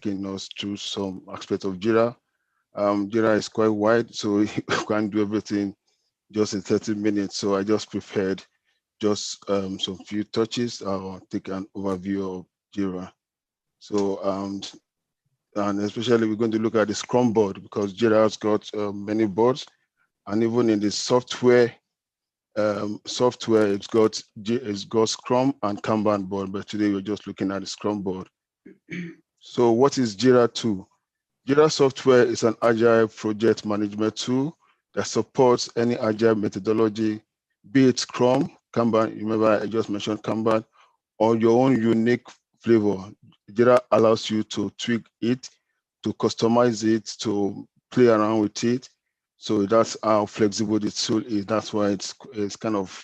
taking us through some aspects of JIRA. JIRA is quite wide, so you can't do everything just in 30 minutes. So I just prepared just some few touches. I'll take an overview of JIRA. So, and especially we're going to look at the Scrum Board, because JIRA has got many boards, and even in the software, it's got Scrum and Kanban board, but today we're just looking at the Scrum Board. So what is JIRA 2? JIRA software is an agile project management tool that supports any agile methodology, be it Scrum, Kanban, remember I just mentioned Kanban, or your own unique flavor. JIRA allows you to tweak it, to customize it, to play around with it. So that's how flexible the tool is. That's why it's kind of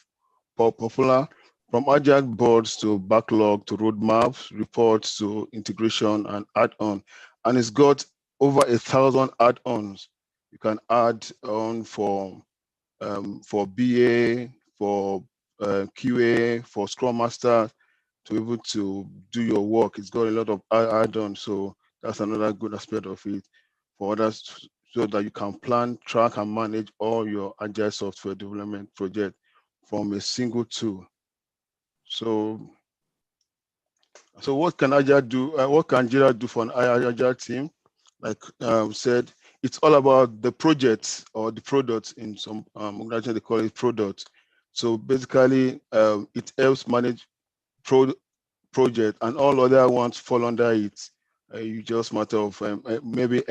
popular. From agile boards to backlog to roadmaps, reports to integration and add-on. And it's got over 1,000 add-ons. You can add on for BA, for QA, for Scrum Master, to be able to do your work. It's got a lot of add-ons, so that's another good aspect of it for others, so that you can plan, track, and manage all your agile software development project from a single tool. So what can Agile do? What can JIRA do for an Agile team? Like said, it's all about the project or the product. In some organizations, they call it product. So basically, it helps manage project, and all other ones fall under it. You just matter of maybe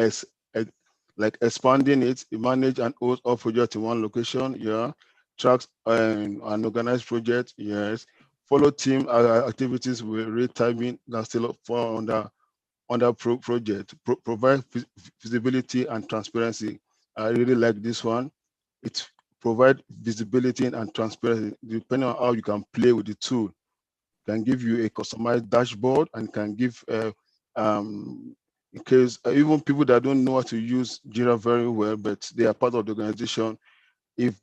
like expanding it. You manage and host all projects in one location. Yeah, tracks and organize project. Yes, follow team activities with real timing. That still fall under project. Provide visibility and transparency. I really like this one. It provide visibility and transparency depending on how you can play with the tool. Can give you a customized dashboard, and can give in case even people that don't know how to use JIRA very well, but they are part of the organization, if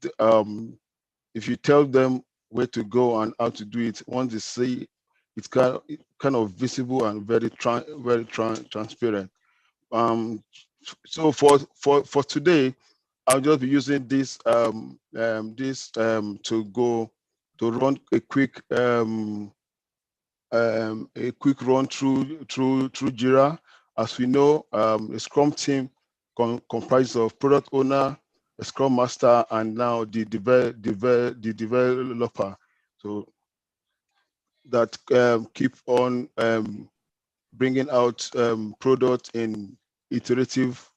you tell them where to go and how to do it, once they see it's kind of visible and very transparent. So for today, I'll just be using this to run a quick run through JIRA. As we know, the Scrum team comprises of product owner, a Scrum master, and now the developer. So that keep on bringing out product in iterative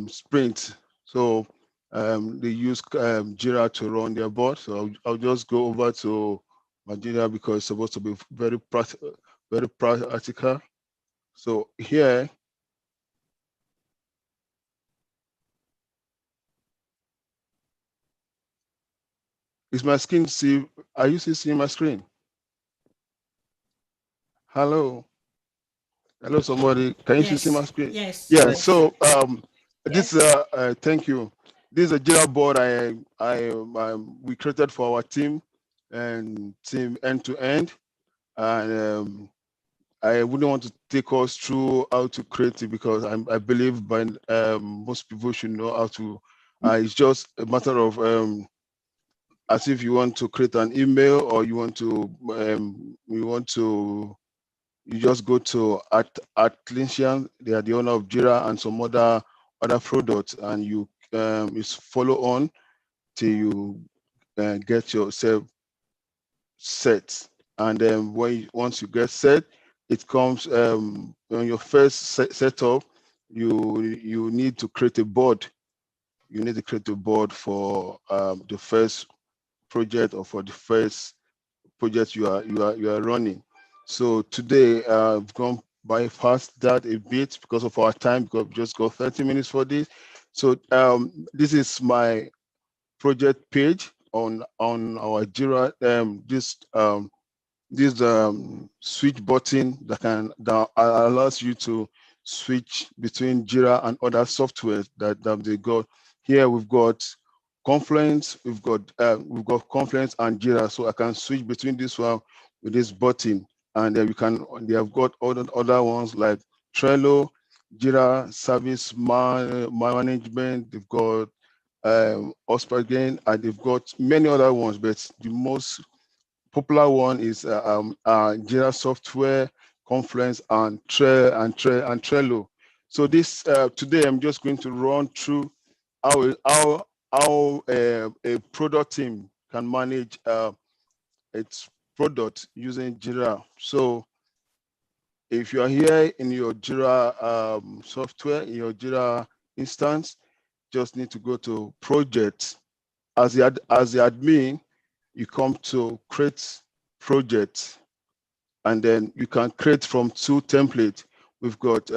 sprint. So they use JIRA to run their board. So I'll just go over to JIRA because it's supposed to be very practical. So here, is my screen see? Are you still seeing my screen? Hello, somebody. Can you see my screen? Yes. Yeah. Yes. So Yes. this thank you. This is a JIRA board we created for our team and team end to end, and I wouldn't want to take us through how to create it, because I believe by most people should know how to. It's just a matter of as if you want to create an email, or you just go to Atlassian. They are the owner of JIRA and some other products, and you follow on till you get yourself set. And then once you get set, it comes on your first setup. You need to create a board. You need to create a board for the first project, or for the first project you are running. So today I've gone bypass that a bit because of our time, because we've just got 30 minutes for this. So this is my project page on our JIRA. This switch button that allows you to switch between JIRA and other software that they got. Here we've got Confluence, we've got Confluence and JIRA, so I can switch between this one with this button. and then they have got other ones like Trello, JIRA Service Management. They've got Ospergen, and they've got many other ones, but the most popular one is JIRA Software, Confluence, and Trello. So this today, I'm just going to run through how a product team can manage its product using JIRA. So if you are here in your JIRA software, in your JIRA instance, just need to go to project. As the admin, you come to create project, and then you can create from 2 templates. We've got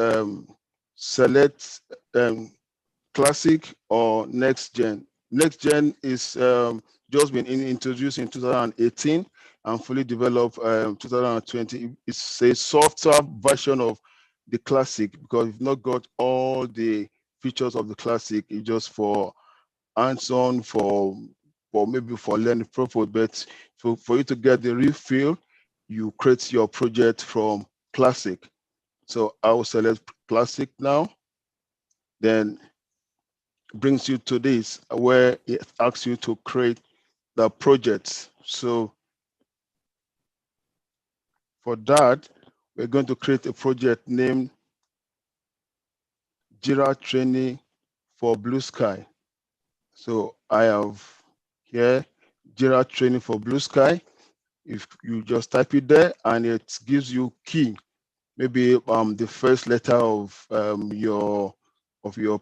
select classic or next gen. Next gen is just been introduced in 2018 and fully developed 2020. It's a software version of the classic because we've not got all the features of the classic. It's just for hands-on, for maybe for learning purpose, but for you to get the real feel, you create your project from classic. So I will select classic now, then brings you to this where it asks you to create the project. So for that, we're going to create a project named JIRA Training for Blue Sky. So I have here JIRA Training for Blue Sky. If you just type it there, and it gives you key, maybe the first letter of your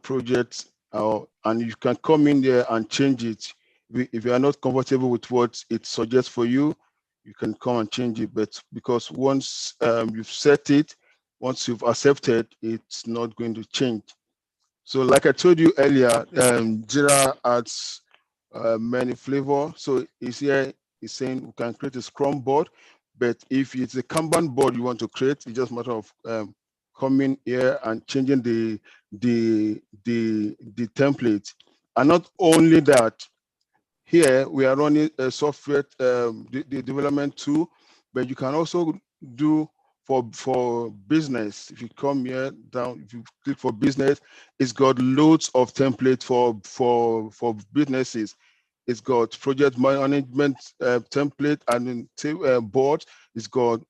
project, and you can come in there and change it. If you are not comfortable with what it suggests for you, you can come and change it. But because once you've set it, once you've accepted, it's not going to change. So like I told you earlier, JIRA adds many flavor. So it's here, it's saying we can create a Scrum board, but if it's a Kanban board you want to create, it's just a matter of coming here and changing the template. And not only that, here we are running a software the development tool, but you can also do for business. If you come here down, if you click for business, it's got loads of templates for businesses. It's got project management template and board. It's got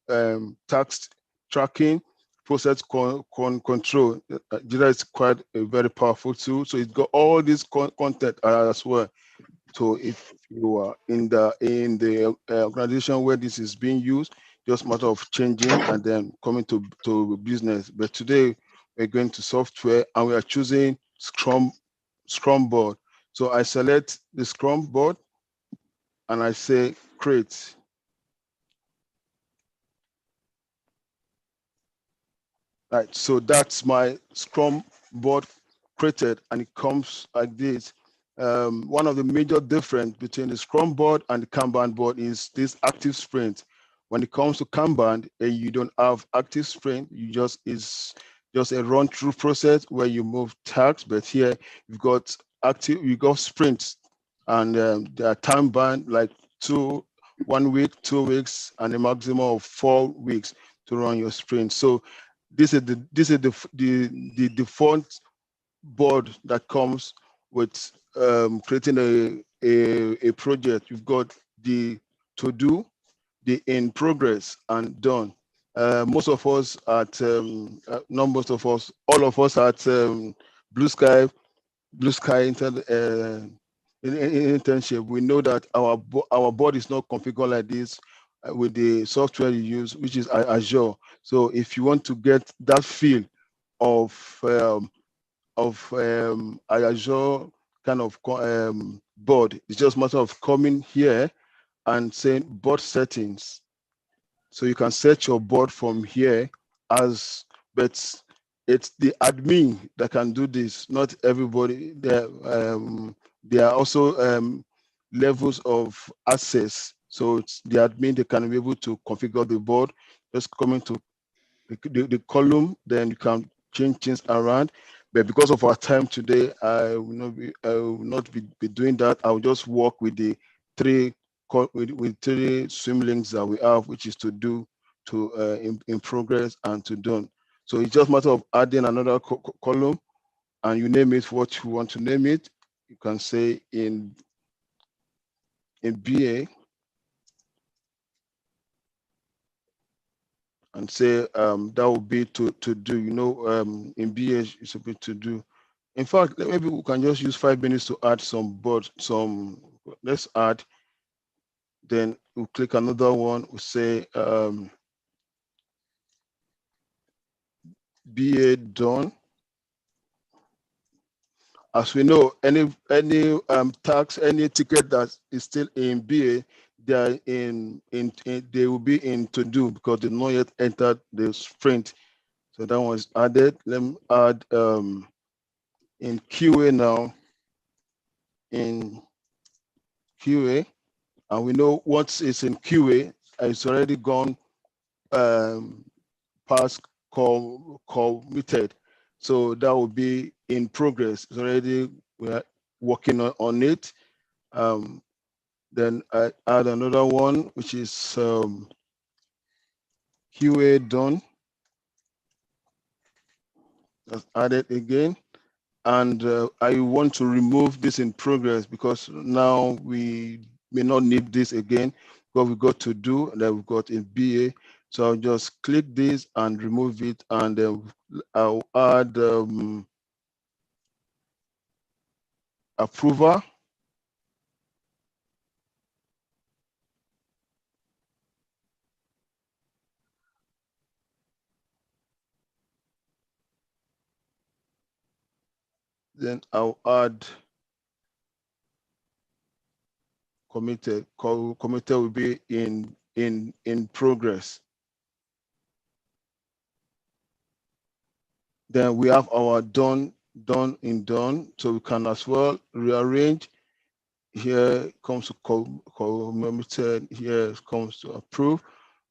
tax tracking, process control. JIRA is quite a very powerful tool. So it's got all this content as well. So if you are in the organization where this is being used, just matter of changing and then coming to business. But today we're going to software and we are choosing Scrum Board. So I select the Scrum Board and I say create. Right, so that's my Scrum Board created, and it comes like this. One of the major difference between the Scrum board and the Kanban board is this active sprint. When it comes to Kanban, you don't have active sprint. It's just a run-through process where you move tasks. But here you've got sprints, and they are time bound, like 1 week, 2 weeks, and a maximum of 4 weeks to run your sprint. So this is the default board that comes with creating a project. You've got the to do, the in progress, and done. Most of us not most of us, all of us at Blue Sky internship, we know that our board is not configured like this with the software you use, which is Azure. So if you want to get that feel of Azure kind of board, it's just a matter of coming here and saying board settings. So you can set your board from here but it's the admin that can do this, not everybody. There are also levels of access. So it's the admin that can be able to configure the board. Just coming to the column, then you can change things around. But because of our time today, I will not be doing that. I will just work with the three swim links that we have, which is to do, to in progress and to done. So it's just a matter of adding another column, and you name it what you want to name it. You can say in BA, and say that would be to do. In BA it's a bit to do. In fact, maybe we can just use 5 minutes to add let's add. Then we'll click another one. We'll say BA done. As we know, any tax, any ticket that is still in BA, they will be in to do because they've not yet entered the sprint. So that one is added. Let me add in QA now. In QA, and we know once it's in QA, it's already gone past committed. So that will be in progress. It's already, we're working on it. Then I add another one, which is QA done. That's added again. And I want to remove this in progress because now we may not need this again. What we got to do, and then we've got in BA. So I'll just click this and remove it, and I'll add approver. Then I'll add committed. Committed will be in progress. Then we have our done. So we can as well rearrange. Here comes to committed. Here comes to approve.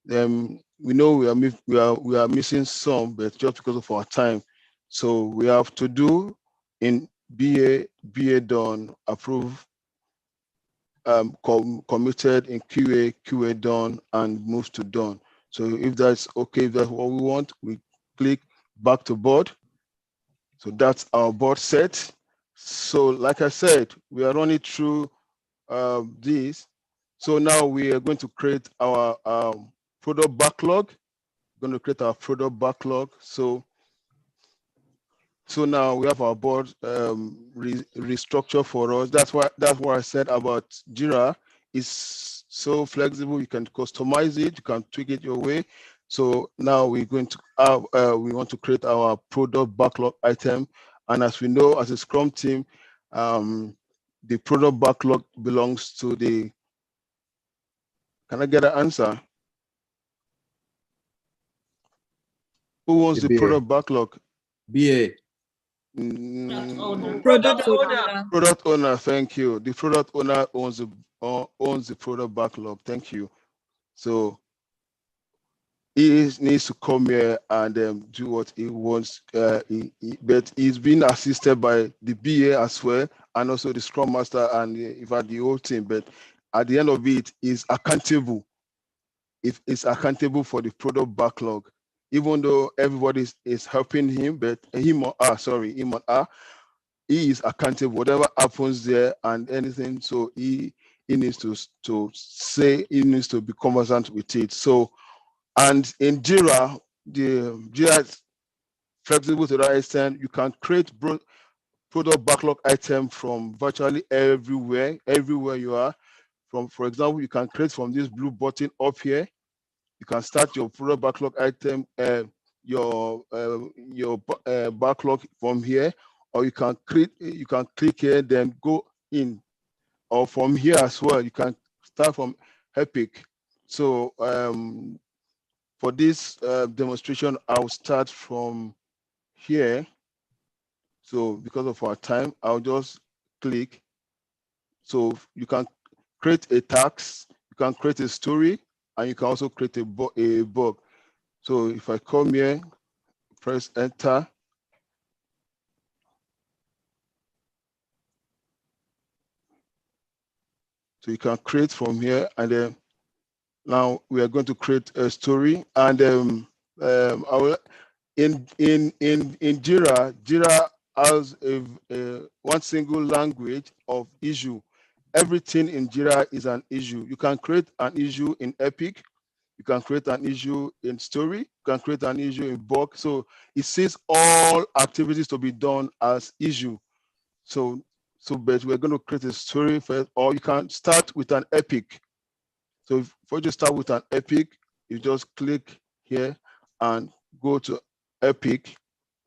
Then we know we are missing some, but just because of our time. So we have to do in BA done, approve, committed in QA done, and move to done. So if that's okay, if that's what we want, we click back to board. So that's our board set. So like I said, we are running through this. So now we are going to create our product backlog. We're going to create our product backlog. So now we have our board restructure for us. That's what I said about JIRA. It's so flexible. You can customize it. You can tweak it your way. So now we're going to have, we want to create our product backlog item. And as we know, as a Scrum team, the product backlog belongs to the, can I get an answer? Who owns the product backlog? BA. Product owner. Product owner, thank you. The product owner owns the product backlog. Thank you. So he needs to come here and do what he wants. But he's being assisted by the BA as well, and also the Scrum Master and in fact the whole team. But at the end of it, he's accountable. If it's accountable for the product backlog, even though everybody is helping him, but him or her, he is accountable. Whatever happens there and anything, so he needs to say, he needs to be conversant with it. So, and in JIRA, the JIRA is flexible to that extent. You can create product backlog item from virtually everywhere you are. For example, you can create from this blue button up here. You can start your product backlog item, your backlog from here, or you can click here, then go in, or from here as well. You can start from Epic. So for this demonstration, I'll start from here. So because of our time, I'll just click. So you can create a tax, you can create a story, and you can also create a bug. So if I come here, press enter. So you can create from here, and then Now we are going to create a story, and I will, in JIRA, JIRA has a one single language of issue. Everything in JIRA is an issue. You can create an issue in Epic. You can create an issue in Story. You can create an issue in Bug. So it says all activities to be done as issue. So but we're going to create a story first, or you can start with an Epic. So if you start with an Epic, you just click here and go to Epic,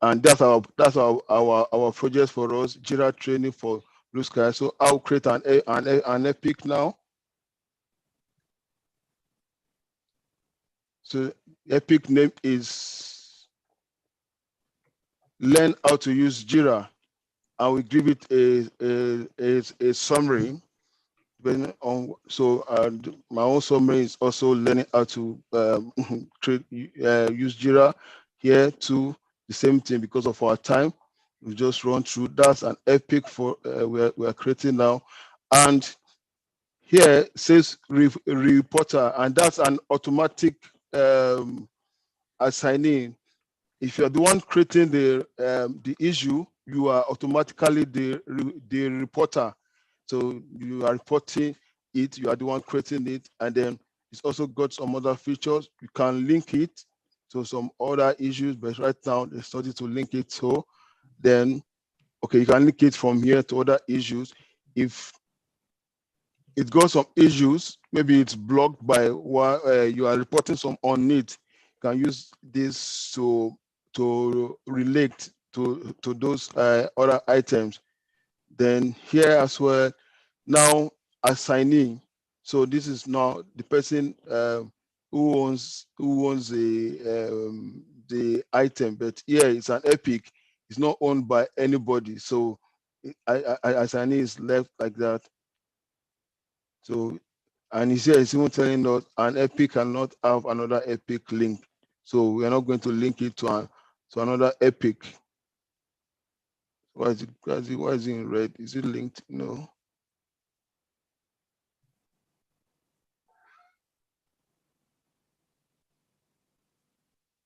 and that's our project for us, JIRA training for Blue Sky. So I'll create an Epic now. So Epic name is Learn How to Use JIRA. I will give it a summary. So my own summary is also learning how to use JIRA. Here too, the same thing, because of our time. We just run through. That's an Epic for we are creating now, and here says reporter, and that's an automatic assigning. If you're the one creating the issue, you are automatically the reporter. So you are reporting it, you are the one creating it, and then it's also got some other features. You can link it to some other issues, but right now they started to link it. So then, okay, you can link it from here to other issues. If it got some issues, maybe it's blocked by what you are reporting some on it, you can use this to relate to those other items. Then here as well, now assigning. So this is now the person who owns the item, but here it's an Epic. It's not owned by anybody. So assignee is left like that. So, and here it's even telling us an Epic cannot have another Epic link. So we are not going to link it to another Epic. Why is it in red? Is it linked? No.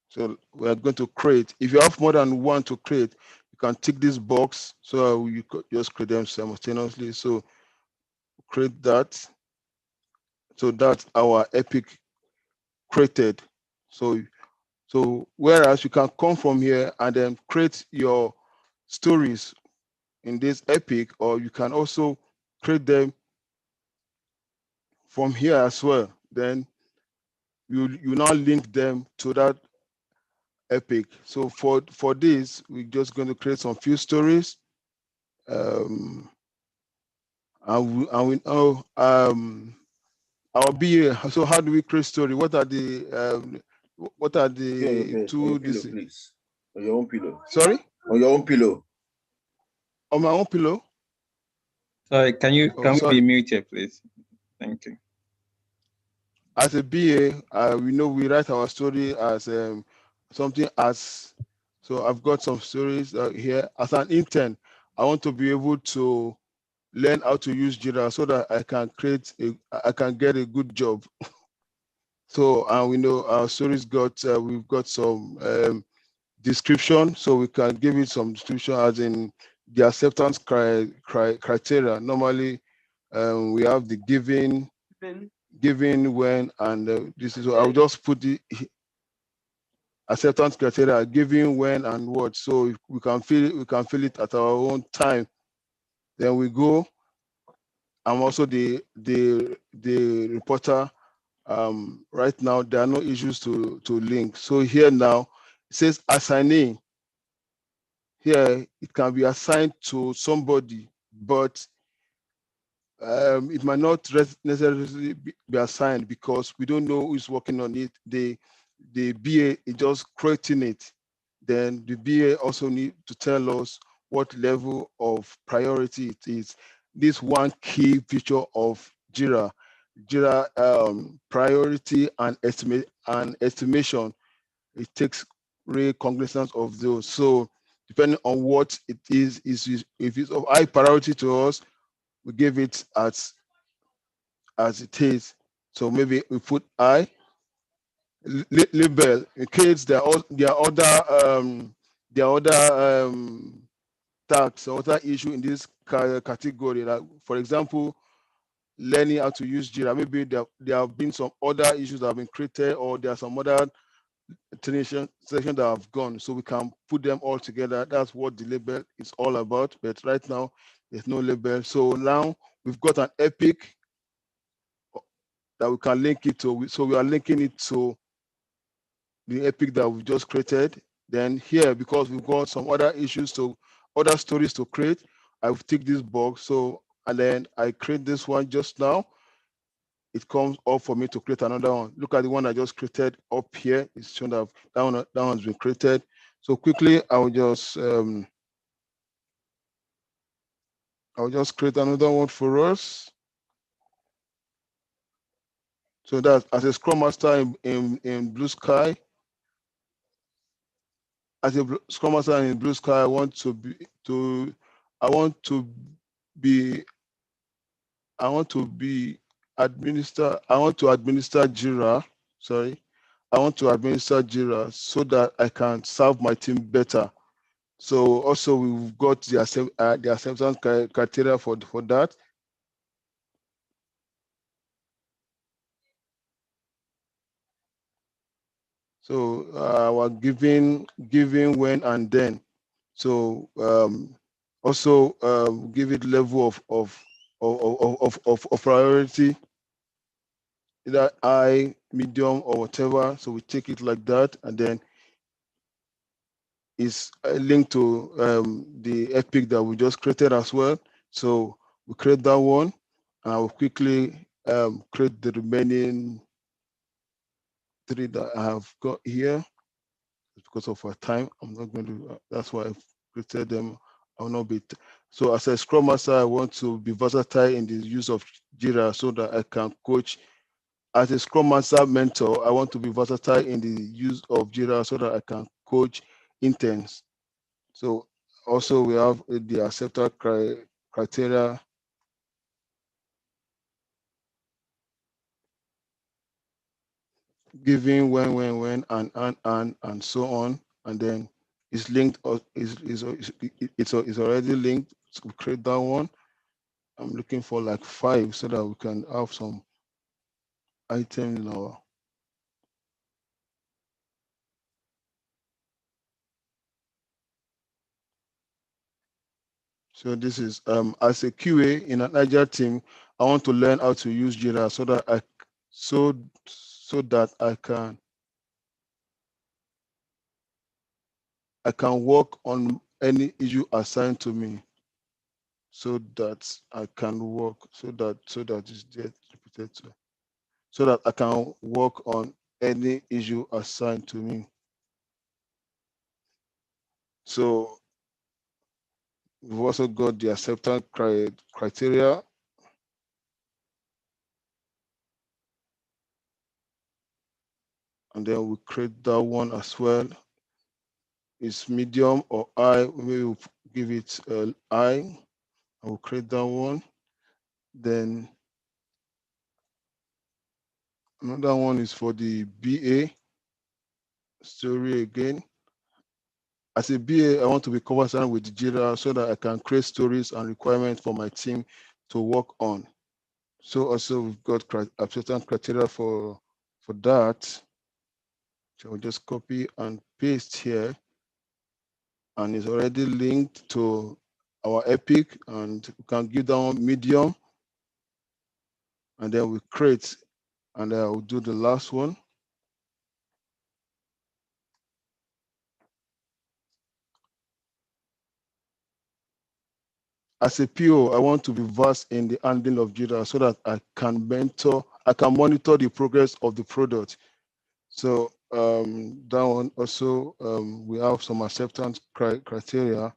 So we are going to create. If you have more than one to create, you can tick this box, so you could just create them simultaneously. So create that. So that's our Epic created. So whereas you can come from here and then create your stories in this Epic, or you can also create them from here as well. Then you now link them to that Epic. So for this, we're just going to create some few stories. And we know our BA. So how do we create story? What are the two? Pillow, please. On your own pillow. Sorry. On your own pillow. On my own pillow. Sorry, can we be muted, please? Thank you. As a BA, we know we write our story as something as. So I've got some stories here. As an intern, I want to be able to learn how to use JIRA so that I can get a good job. So we know our stories we've got some description, so we can give it some description, as in the acceptance criteria. Normally, we have the giving, when, and this is what I'll just put the acceptance criteria: giving, when, and what. So we can fill it at our own time. Then we go. I'm also the reporter. Right now there are no issues to link. So here now it says assigning. Here it can be assigned to somebody, but it might not necessarily be assigned, because we don't know who's working on it. The BA is just creating it. Then the BA also need to tell us what level of priority it is. This one key feature of JIRA priority and estimation. It takes real cognizance of those. So depending on what it is if it's of high priority to us, we give it as it is. So maybe we put I label in case there are other tags or other issue in this category. Like for example, learning how to use JIRA. Maybe there have been some other issues that have been created, or there are some other section that have gone. So we can put them all together. That's what the label is all about. But right now, there's no label. So now we've got an epic that we can link it to. So we are linking it to the epic that we just created. Then here, because we've got some other issues other stories to create, I've ticked this box. So, and then I create this one just now. It comes up for me to create another one. Look at the one I just created up here. It's shown that that one's been created. So quickly, I'll just create another one for us. So that as a Scrum Master in Blue Sky, as a Scrum Master in Blue Sky, I want to administer JIRA. Sorry. I want to administer JIRA so that I can serve my team better. So also we've got the acceptance criteria for that. So our giving, when, and then. So also give it level of priority, either high, medium, or whatever. So we take it like that, and then is linked to the epic that we just created as well. So we create that one, and I will quickly create the remaining 3 that I have got here. Because of our time, I'm not going to, that's why I've created them. I will not be, so as a Scrum Master, I want to be versatile in the use of JIRA so that I can coach. As a Scrum Master mentor, I want to be versatile in the use of JIRA so that I can coach interns. So also we have the acceptance criteria. Giving, when, and so on. And then it's linked, it's already linked. So we create that one. I'm looking for like 5 so that we can have some items in our. So this is as a QA in an Agile team, I want to learn how to use JIRA so that I can work on any issue assigned to me. So that I can work, so that it's there repeated to, so that I can work on any issue assigned to me. So we've also got the acceptance criteria. And then we create that one as well. It's medium or high. We will give it high. I will create that one. Then another one is for the BA story again. As a BA, I want to be conversant with JIRA so that I can create stories and requirements for my team to work on. So also we've got acceptance criteria for that. So we'll just copy and paste here. And it's already linked to our epic, and we can give that one medium. And then we create, and I will do the last one. As a PO, I want to be versed in the handling of JIRA so that I can monitor the progress of the product. So that one also, we have some acceptance criteria,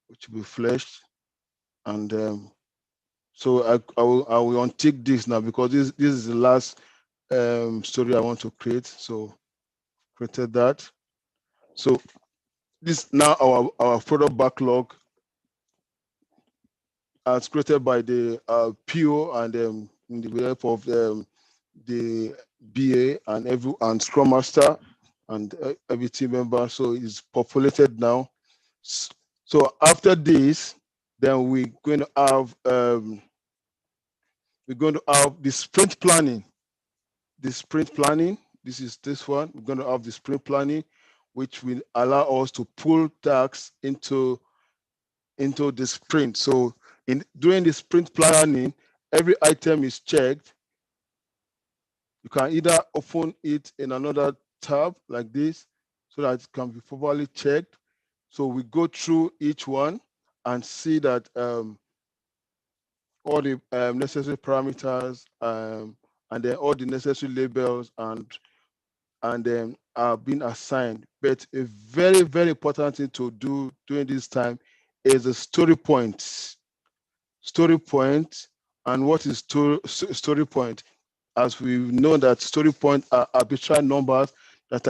which will be fleshed. And so I will untick this now because this is the last story I want to create. So created that. So this now our product backlog as created by the PO and in the help of the BA and Scrum Master and every team member. So it's populated now. So after this, then we're going to have the sprint planning. The sprint planning. This is this one. We're going to have the sprint planning, which will allow us to pull tasks into the sprint. So during the sprint planning, every item is checked. You can either open it in another tab like this so that it can be properly checked. So we go through each one and see that all the necessary parameters and then all the necessary labels and then are being assigned. But a very, very important thing to do during this time is the story points. Story point. And what is story point? As we know that story points are arbitrary numbers that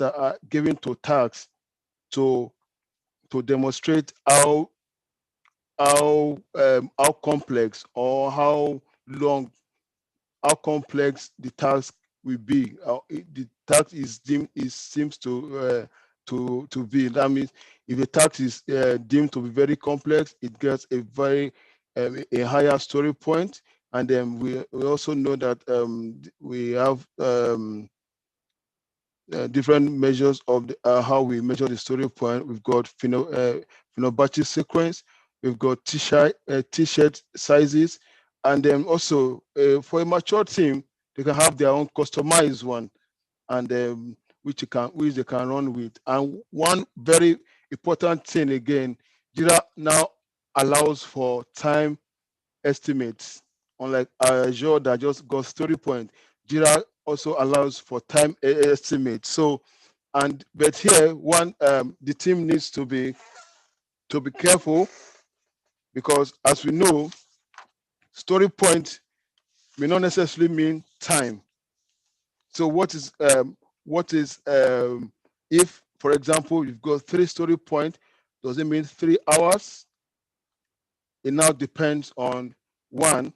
are given to tasks to demonstrate how complex or how complex the task will be. The task seems to be. That means if the task is deemed to be very complex, it gets a very a higher story point. And then we also know that we have different measures of how we measure the story point. We've got Fibonacci sequence. We've got t-shirt sizes, and then also for a mature team, they can have their own customized one, and which they can run with. And one very important thing again, JIRA now allows for time estimates. Unlike Azure that just got story point, JIRA also allows for time estimates. So, but here the team needs to be careful, because as we know, story point may not necessarily mean time. So what is if, for example, you've got 3 story points, does it mean 3 hours? It now depends on the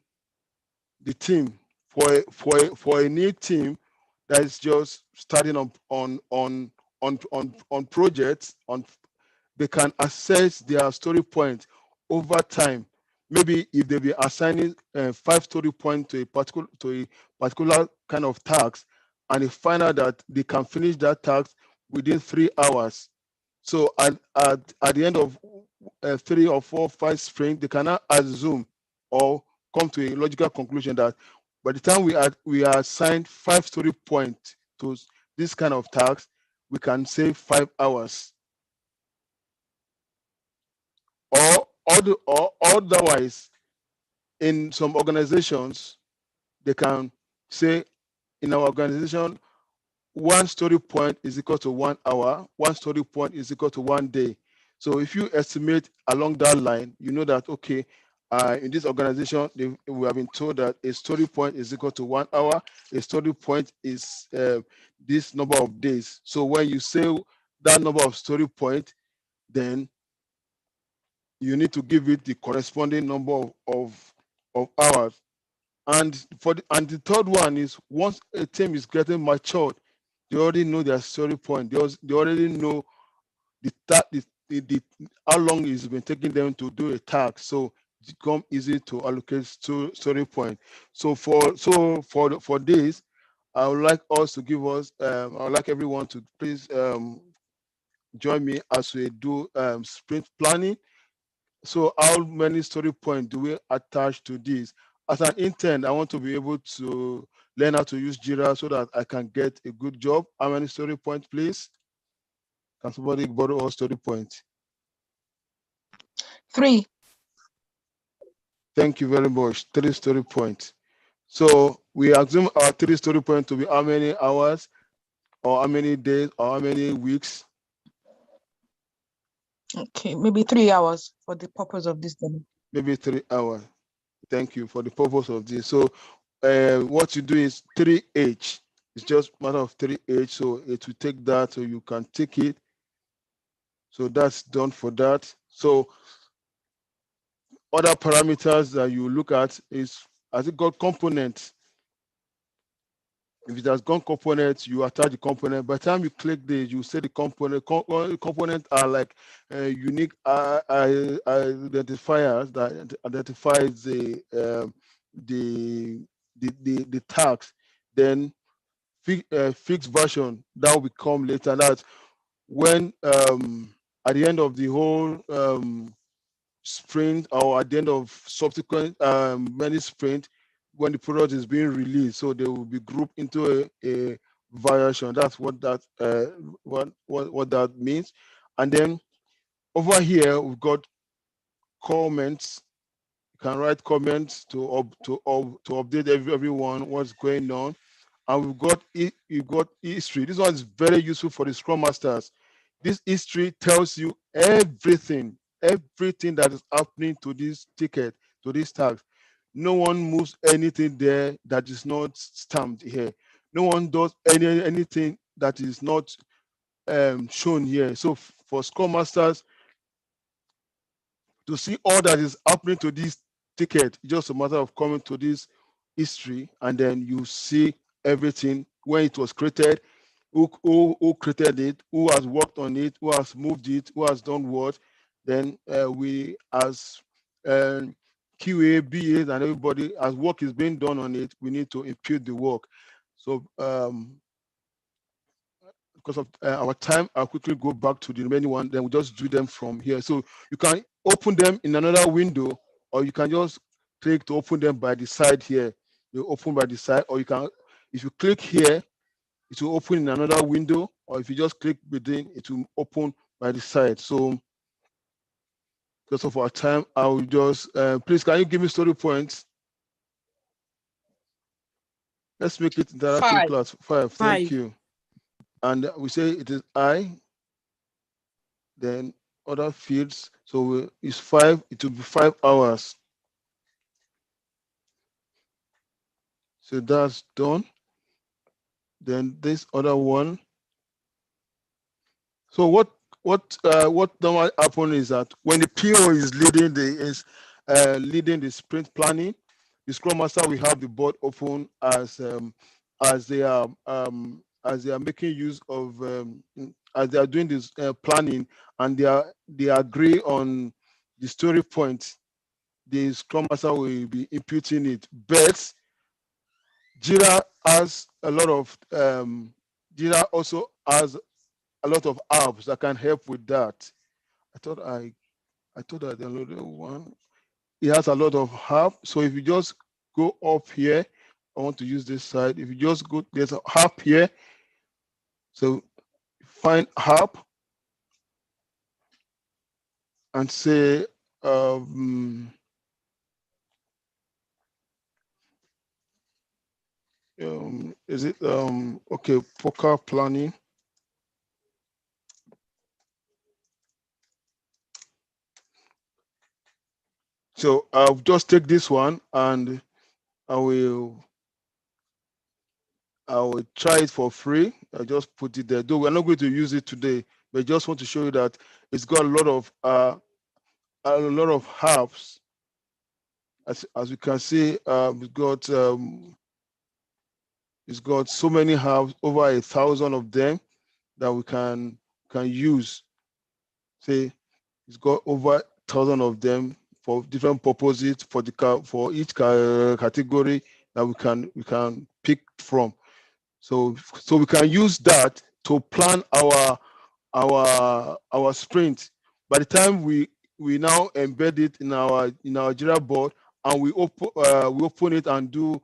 team. For a new team that is just starting on projects, they can assess their story point over time. Maybe if they be assigning 5 story points to a particular kind of task, and they find out that they can finish that task within 3 hours. So at the end of 3 or 4, 5 sprints, they cannot assume or come to a logical conclusion that by the time we are assigned 5 story points to this kind of task, we can save 5 hours. Or otherwise, in some organizations, they can say, in our organization, 1 story point is equal to 1 hour, 1 story point is equal to 1 day. So if you estimate along that line, you know that, okay, in this organization, we have been told that a story point is equal to 1 hour, a story point is this number of days. So when you say that number of story point, then you need to give it the corresponding number of hours. And the third one is, once a team is getting matured, they already know their story point. They already know how long it's been taking them to do a task. So it becomes easy to allocate story point. So for this, I would like us to give us. I would like everyone to please join me as we do sprint planning. So how many story points do we attach to this? As an intern, I want to be able to learn how to use JIRA so that I can get a good job. How many story points, please? Can somebody borrow a story point? 3. Thank you very much. 3 story points. So we assume our 3 story points to be how many hours, or how many days, or how many weeks? Okay, maybe 3 hours for the purpose of this demo. Maybe 3 hours. Thank you for the purpose of this. So what you do is 3H. It's just a matter of 3H. So it will take that, so you can take it. So that's done for that. So other parameters that you look at is has it got components? If it has got components, you attach the component. By the time you click this, you say the component. Components are like unique identifiers that identifies the tags. Then fixed version that will come later. That's when at the end of the whole sprint or at the end of subsequent many sprint, when the product is being released, so they will be grouped into a version. That's what that what that means. And then over here we've got comments. You can write comments to update everyone what's going on. And you've got history. This one is very useful for the Scrum Masters. This history tells you everything that is happening to this ticket, to this tag. No one moves anything there that is not stamped here. No one does anything that is not shown here. So for Scrum Masters to see all that is happening to this ticket, it's just a matter of coming to this history, and then you see everything, when it was created, who created it, who has worked on it, who has moved it, who has done what. Then we as QA, BAs, and everybody, as work is being done on it, we need to impute the work. So because of our time, I'll quickly go back to the remaining one, then we'll just do them from here. So you can open them in another window, or you can just click to open them by the side here. You open by the side, or you can, if you click here, it will open in another window, or if you just click within, it will open by the side. So because of our time, I will just, please, can you give me story points? Let's make it interactive class 5. Thank you. And we say it is I, then other fields. So it's 5, it will be 5 hours. So that's done. Then this other one. So what normally happens is that when the PO is leading the sprint planning, the Scrum Master will have the board open as they are making use of as they are doing this planning, and they agree on the story point. The Scrum Master will be imputing it. But JIRA has a lot of JIRA also has a lot of apps that can help with that. I thought I downloaded one. It has a lot of apps. So if you just go up here, I want to use this side. If you just go, there's an app here. So find app and say is it okay, poker planning. So I'll just take this one and I will try it for free. I just put it there. Though we're not going to use it today, but I just want to show you that it's got a lot of apps. As you can see, it's got so many apps, over 1,000 of them that we can use. See, it's got over 1,000 of them for different purposes for each category that we can pick from. So we can use that to plan our sprint. By the time we now embed it in our JIRA board, and we open it and do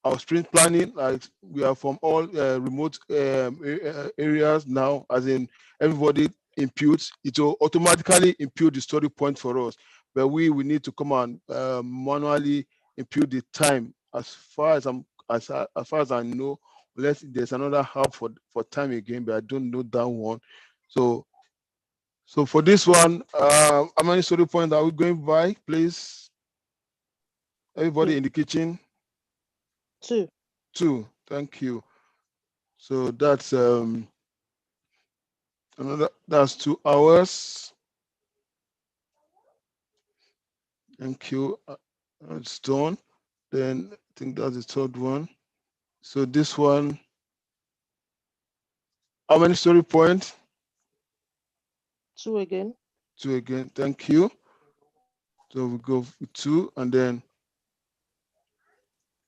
our sprint planning, like we are from all remote areas now, as in everybody imputes, it will automatically impute the story point for us. But we need to come and manually impute the time. As far as I know, there's another app for time again, but I don't know that one. So for this one, how many story points are we going by, please? Everybody in the kitchen? 2. 2. Thank you. So that's that's 2 hours. Thank you. It's done. Then I think that's the third one. So this one, how many story points? 2 again. 2 again. Thank you. So we go with 2, and then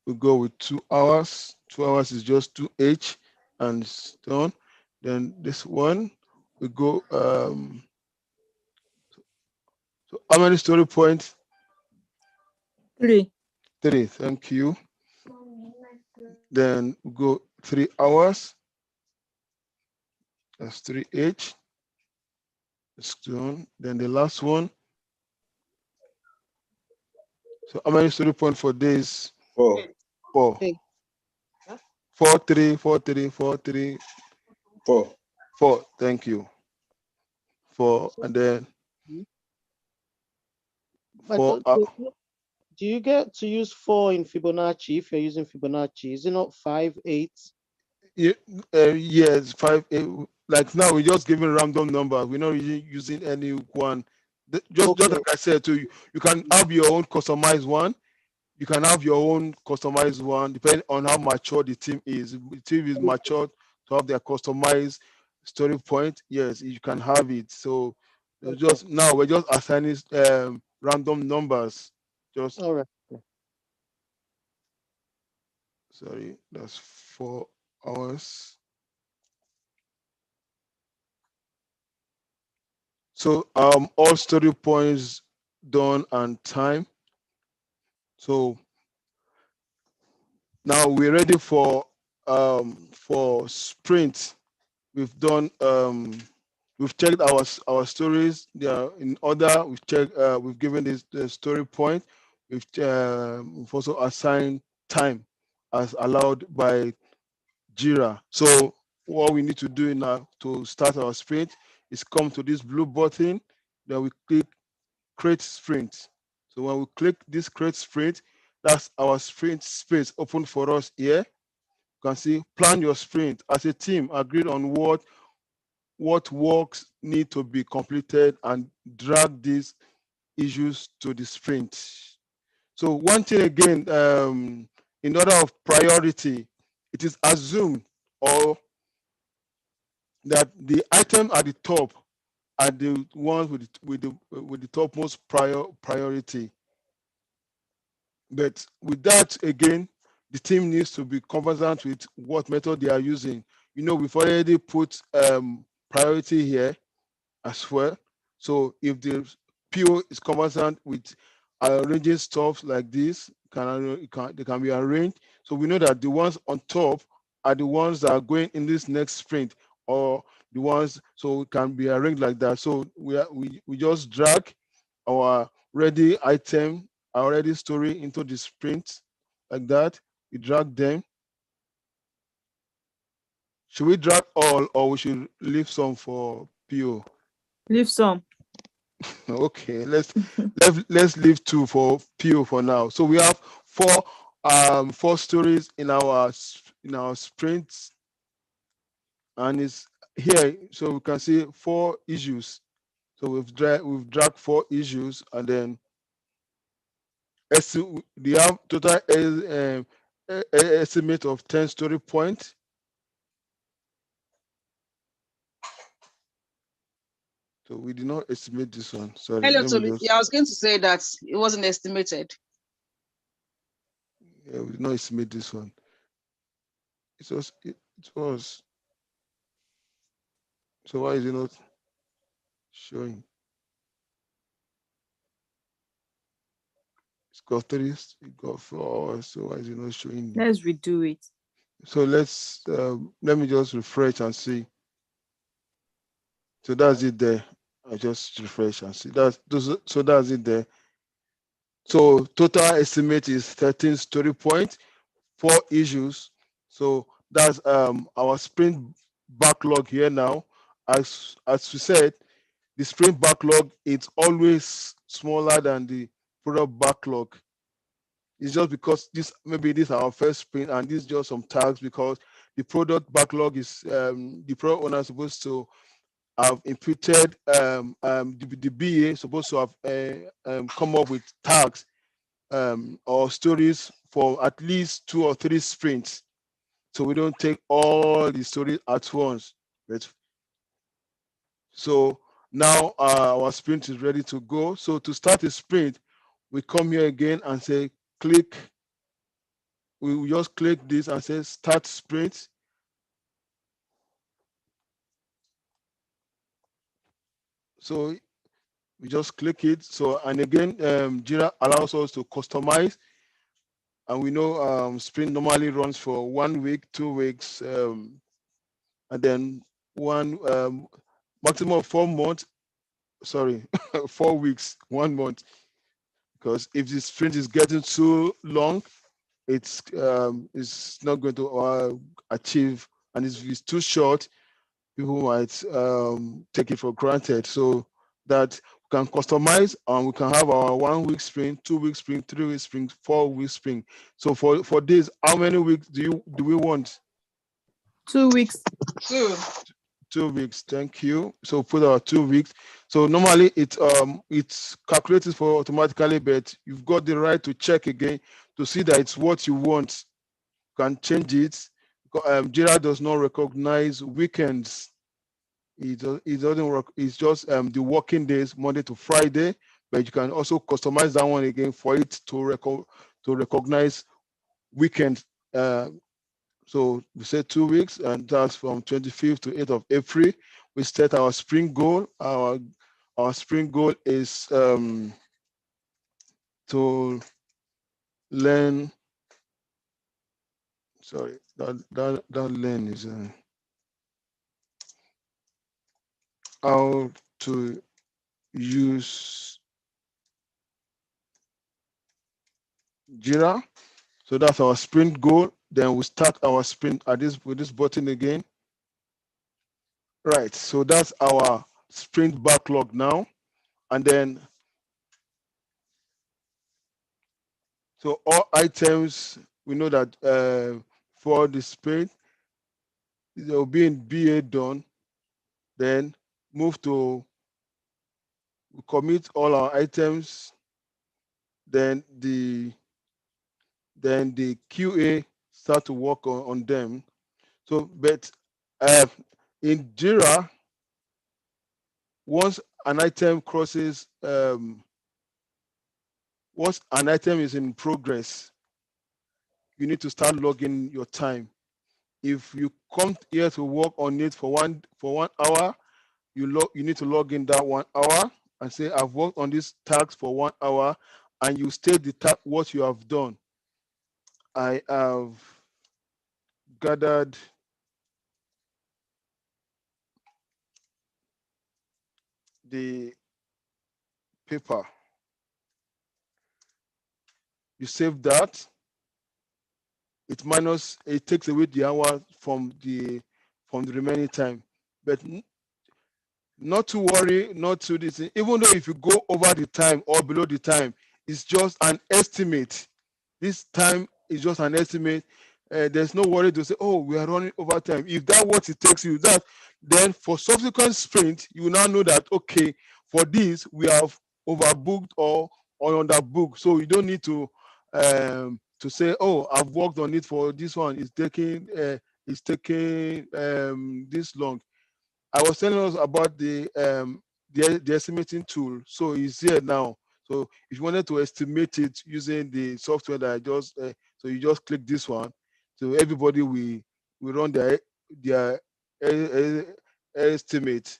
we go with 2 hours. 2 hours is just 2H and it's done. Then this one, we go. So how many story points? 3. 3. Thank you. Then we go 3 hours. That's 3H. It's done. Then the last one. So how many story points for days? 4. 4. Okay. 4, 3, 4, 3, 4, 3. 4. 4. Thank you. 4, and then But 4. do you get to use 4 in Fibonacci if you're using Fibonacci? Is it not 5, 8? Yes, 5, 8. Like now, we're just giving random numbers. We're not really using any one. Just like I said to you, you can have your own customized one. You can have your own customized one depending on how mature the team is. If the team is mature to have their customized story point, yes, you can have it. So just now we're just assigning random numbers. Just all right. Sorry, that's 4 hours. So all story points done and time. So now we're ready for sprint. We've done we've checked our stories. They are in order. We've checked. We've given this the story point. We've also assigned time as allowed by JIRA. So what we need to do now to start our sprint is come to this blue button. Then we click create sprint. So when we click this create sprint, that's our sprint space open for us here. You can see plan your sprint as a team. Agreed on what works need to be completed and drag these issues to the sprint. So one thing again, in order of priority, it is assumed or that the item at the top are the ones with the topmost priority. But with that again, the team needs to be conversant with what method they are using. You know, we've already put priority here as well. So if the PO is conversant with arranging stuff like this, they can be arranged. So we know that the ones on top are the ones that are going in this next sprint, or the ones so it can be arranged like that. So we just drag our ready item, our ready story into the sprint like that. We drag them. Should we drag all, or we should leave some for PO? Leave some. Okay, let's leave 2 for PO for now. So we have 4 stories in our sprints, and it's here. So we can see 4 issues. So we've dragged 4 issues, and then they have total estimate of 10 story points. So we did not estimate this one. Sorry. Hello, Tolu. Yeah, I was going to say that it wasn't estimated. Yeah, we did not estimate this one. It was. So why is it not showing? It's got 3, it got 4 hours. So why is it not showing? Let's redo it. So let me just refresh and see. So that's it there. I just refresh and see. So that's it there. So total estimate is 13 story points, 4 issues. So that's our sprint backlog here now. As we said, the sprint backlog is always smaller than the product backlog. It's just because maybe this is our first sprint and this is just some tags, because the product backlog is the product owner is supposed to have imputed the BA supposed to have come up with tags or stories for at least 2 or 3 sprints. So we don't take all the stories at once. Right? So now our sprint is ready to go. So to start a sprint, we come here again and say click. We will just click this and say start sprint. So we just click it. So, and again, JIRA allows us to customize. And we know sprint normally runs for 1 week, 2 weeks, and then one maximum of 4 months. Sorry, 4 weeks, 1 month. Because if the sprint is getting too long, it's not going to achieve, and if it's too short, people might take it for granted. So that we can customize and we can have our 1 week sprint, 2 week sprint, 3 week sprint, 4 week sprint. So for this, how many weeks do we want? 2 weeks. 2 weeks. Thank you. So put our 2 weeks. So normally it's calculated for automatically, but you've got the right to check again to see that it's what you want. You can change it. JIRA does not recognize weekends. It doesn't work. It's just the working days, Monday to Friday. But you can also customize that one again for it to recognize weekends. So we say 2 weeks, and that's from 25th to 8th of April. We set our sprint goal. Our sprint goal is to learn. Sorry, that learn is how to use JIRA. So that's our sprint goal. Then we start our sprint with this button again. Right, so that's our sprint backlog now. And then, so all items, we know that for the sprint, it will be in BA done. Then move to commit all our items. Then the QA start to work on them. So, but in JIRA, once an item crosses, once an item is in progress, you need to start logging your time. If you come here to work on it for one hour, you need to log in that 1 hour and say, I've worked on this task for 1 hour, and you state what you have done. I have gathered the paper. You save that. It takes away the hour from the remaining time. But not to worry, not to this. Even though if you go over the time or below the time, it's just an estimate. This time is just an estimate. There's no worry to say, oh, we are running over time. If that's what it takes you, then for subsequent sprint, you now know that, okay, for this, we have overbooked or underbooked. So you don't need to say, oh, I've worked on it for this one. It's taking this long. I was telling us about the estimating tool. So it's here now. So if you wanted to estimate it using the software that I just, so you just click this one. So everybody will run their estimate.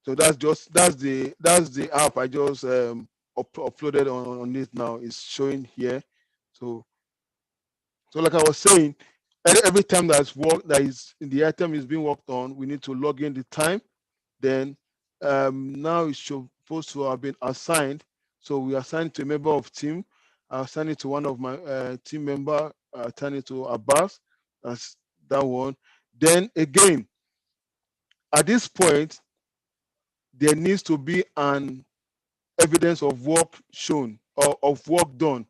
So that's the app I just uploaded on it now. It's showing here. So like I was saying, every time that's the item is being worked on, we need to log in the time. Then now it's supposed to have been assigned. So we assign it to a member of team. I assign it to one of my team member. I assign it to Abbas. That's that one. Then again, at this point, there needs to be an evidence of work shown or of work done.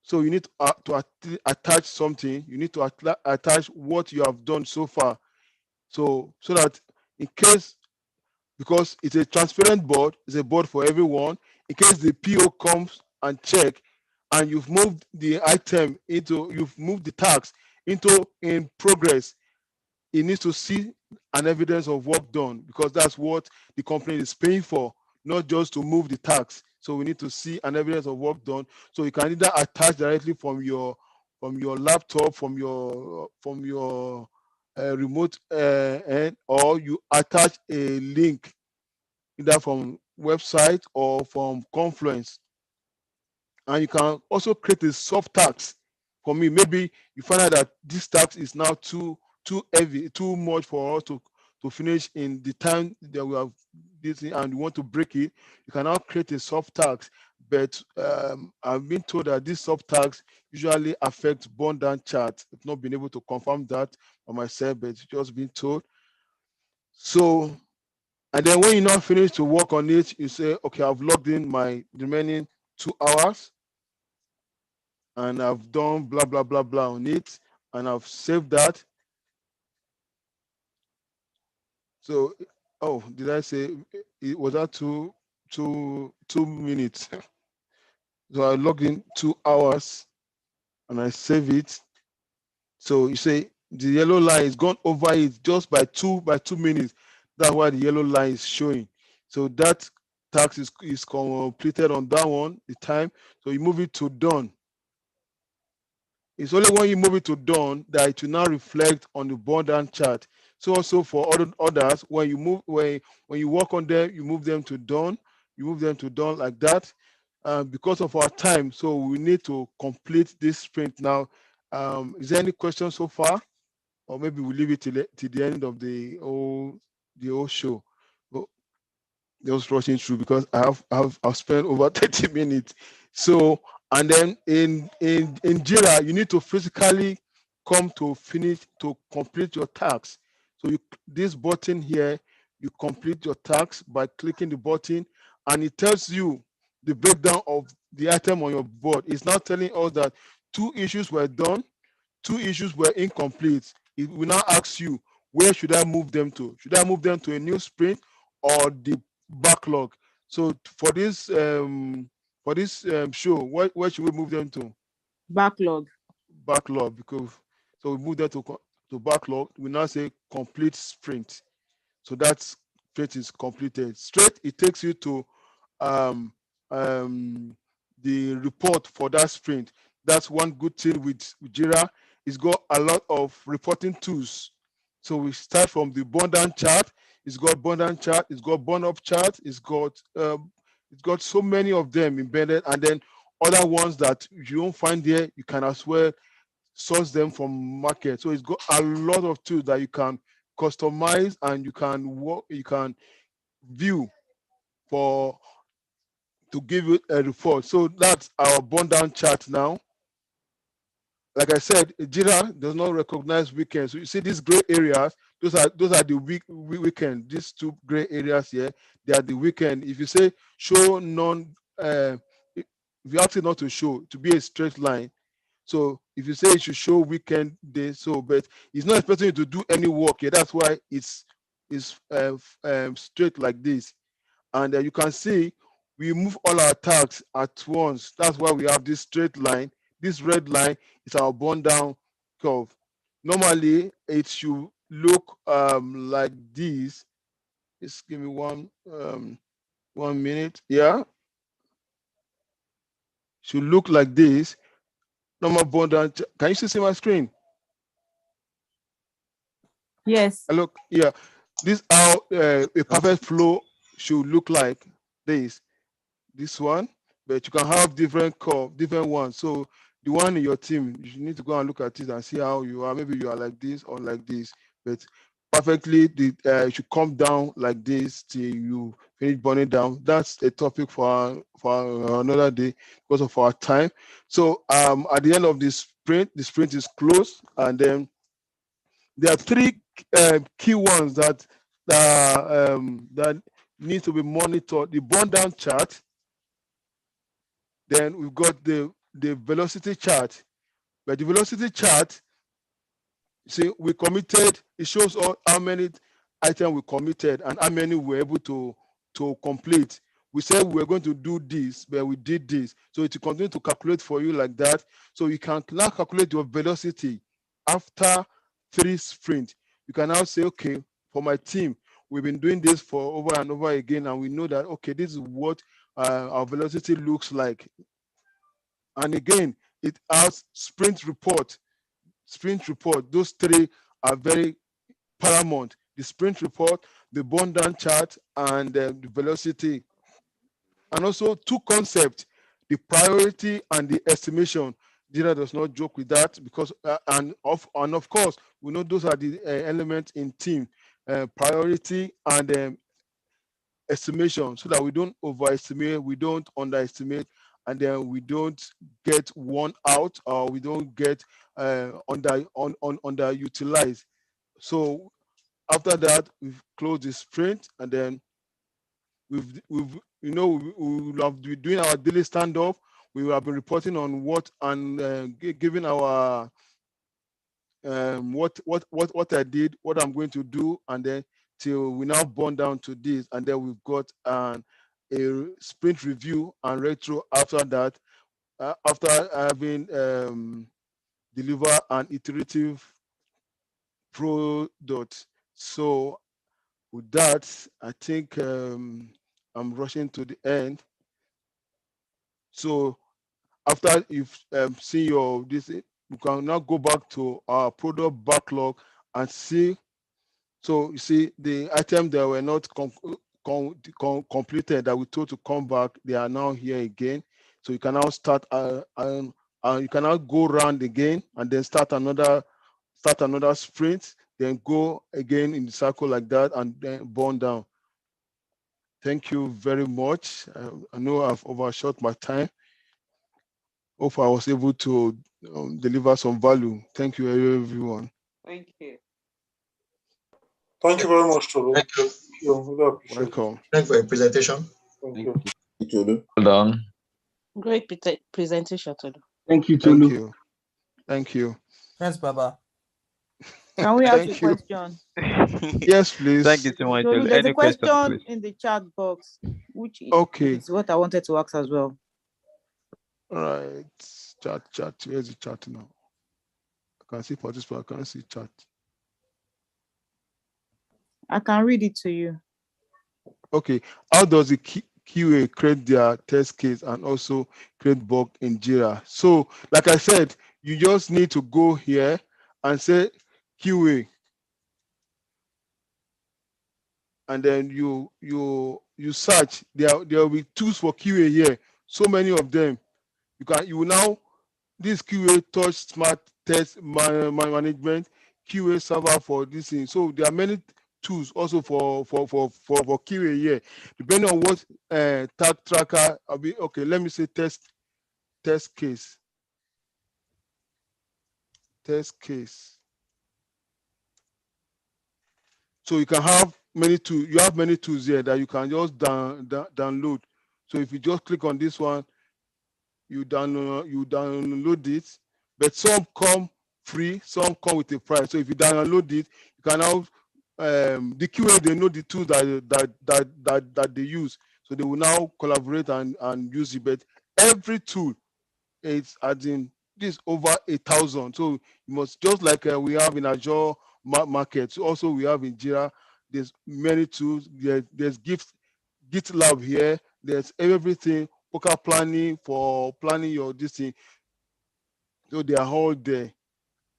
So you need to attach something. You need to attach what you have done so far. So that in case, because it's a transparent board, it's a board for everyone. In case the PO comes and check, and you've moved the item into, you've moved the task into in progress, it needs to see an evidence of work done, because that's what the company is paying for, not just to move the tax. So we need to see an evidence of work done. So you can either attach directly from your laptop, from your remote end, or you attach a link either from website or from Confluence. And you can also create a soft tax. For me, maybe you find out that this tax is now too heavy, too much for us to finish in the time that we have this, and you want to break it. You can now create a soft tax. But I've been told that this soft tax usually affects burn down chart. I've not been able to confirm that by myself, but it's just been told. So, and then when you now finish to work on it, you say, okay, I've logged in my remaining 2 hours, and I've done blah, blah, blah, blah on it, and I've saved that. So, oh, did I say it was that two minutes? So I log in 2 hours and I save it. So you say the yellow line is gone over it just by 2 minutes. That's why the yellow line is showing. So that task is completed on that one, the time. So you move it to done. It's only when you move it to done that it will now reflect on the burn down chart. So also for others, when you work on them, you move them to done. You move them to done like that. Because of our time, so we need to complete this sprint now. Is there any questions so far, or maybe we'll leave it till the end of the whole show? Just rushing through because I've spent over 30 minutes. So, and then in JIRA, you need to physically come to complete your tasks. So this button here, you complete your tasks by clicking the button, and it tells you the breakdown of the item on your board. It's now telling us that 2 issues were done, 2 issues were incomplete. It will now ask you, where should I move them to? Should I move them to a new sprint or the backlog? So for this show, where should we move them to? Backlog. Backlog, because so we move them to backlog. We now say complete sprint. So that sprint is completed. Straight, it takes you to the report for that sprint. That's one good thing with JIRA. It's got a lot of reporting tools. So we start from the burn down chart. It's got burn down chart. It's got burn up chart. It's got so many of them embedded, and then other ones that if you don't find there, you can as well source them from market. So it's got a lot of tools that you can customize and you can view to give you a report. So that's our burn down chart now. Like I said, JIRA does not recognize weekends. So you see these gray areas, those are the weekend. These 2 gray areas here, they are the weekend. If you say show none, if you ask it not to show, to be a straight line. So if you say it should show weekend days, but it's not expecting you to do any work here. That's why it's straight like this. And you can see we move all our tasks at once. That's why we have this straight line. This red line is our burn down curve. Normally, it should look like this. Just give me 1 minute. Yeah, should look like this. Normal burn down. Can you see my screen? Yes. Look, yeah. This how a perfect flow should look like. This one, but you can have different curve, different ones. So the one in your team, you need to go and look at it and see how you are. Maybe you are like this or like this, but perfectly, it should come down like this till you finish burning down. That's a topic for another day because of our time. So at the end of the sprint is closed, and then there are 3 key ones that need to be monitored. The burn down chart. Then we've got the velocity chart. But the velocity chart, see, we committed, it shows how many items we committed and how many we were able to complete. we said we were going to do this, but we did this. So it will continue to calculate for you like that. So you can now calculate your velocity after 3 sprints. You can now say, okay, for my team, we've been doing this for over and over again, and we know that, okay, this is what our velocity looks like. And again, it has sprint report. Sprint report, those 3 are very paramount. The sprint report, the burn down chart, and the velocity. And also 2 concepts, the priority and the estimation. JIRA does not joke with that because, and of course, we know those are the elements in team, priority and estimation, so that we don't overestimate, we don't underestimate, and then we don't get worn out, or we don't get underutilized. So after that, we've closed the sprint, and then we will have been doing our daily stand-up. We will have been reporting on what and giving our what I did, what I'm going to do, and then till we now burn down to this, and then we've got a sprint review and retro after that, after having deliver an iterative product. So with that, I think I'm rushing to the end. So after you've seen your this, you can now go back to our product backlog and see. So you see the items that were not completed that we told to come back, they are now here again. So you can now start you can now go around again and then start another sprint, then go again in the circle like that, and then burn down. Thank you very much. I know I've overshot my time. Hope I was able to deliver some value. Thank you, everyone. Thank you. Thank you very much, Tolu. Thank you. Welcome. Thank you for your presentation. Thank you. Tolu. Well done. Great presentation, Tolu. Thank you, Tolu. Thank you. Thank you. Thanks, Baba. Can we ask a Thank you. question? Yes, please. Thank you so much. Tolu, there's Any a question please? in the chat box, which Okay. is what I wanted to ask as well. All right. Chat. Where's the chat now? I can see participant. I can't see chat. I can read it to you. Okay. How does the QA create their test case and also create bug in JIRA? So, like I said, you just need to go here and say QA, and then you search. There will be tools for QA here. So many of them. You will now this QA touch smart test management, QA server for this thing. So there are many tools also for QA here, depending on what tag tracker. I'll be okay. Let me say test case. So you can have many tools. You have many tools here that you can just download. So if you just click on this one, you download it. But some come free, some come with a price. So if you download it, you can now the QA, they know the tools that they use, so they will now collaborate and use it. But every tool is as in this over 1,000. So you must, just like we have in Azure market, so also we have in JIRA. There's many tools. There's GitLab here. There's everything. Poker planning for planning your this thing. So they are all there.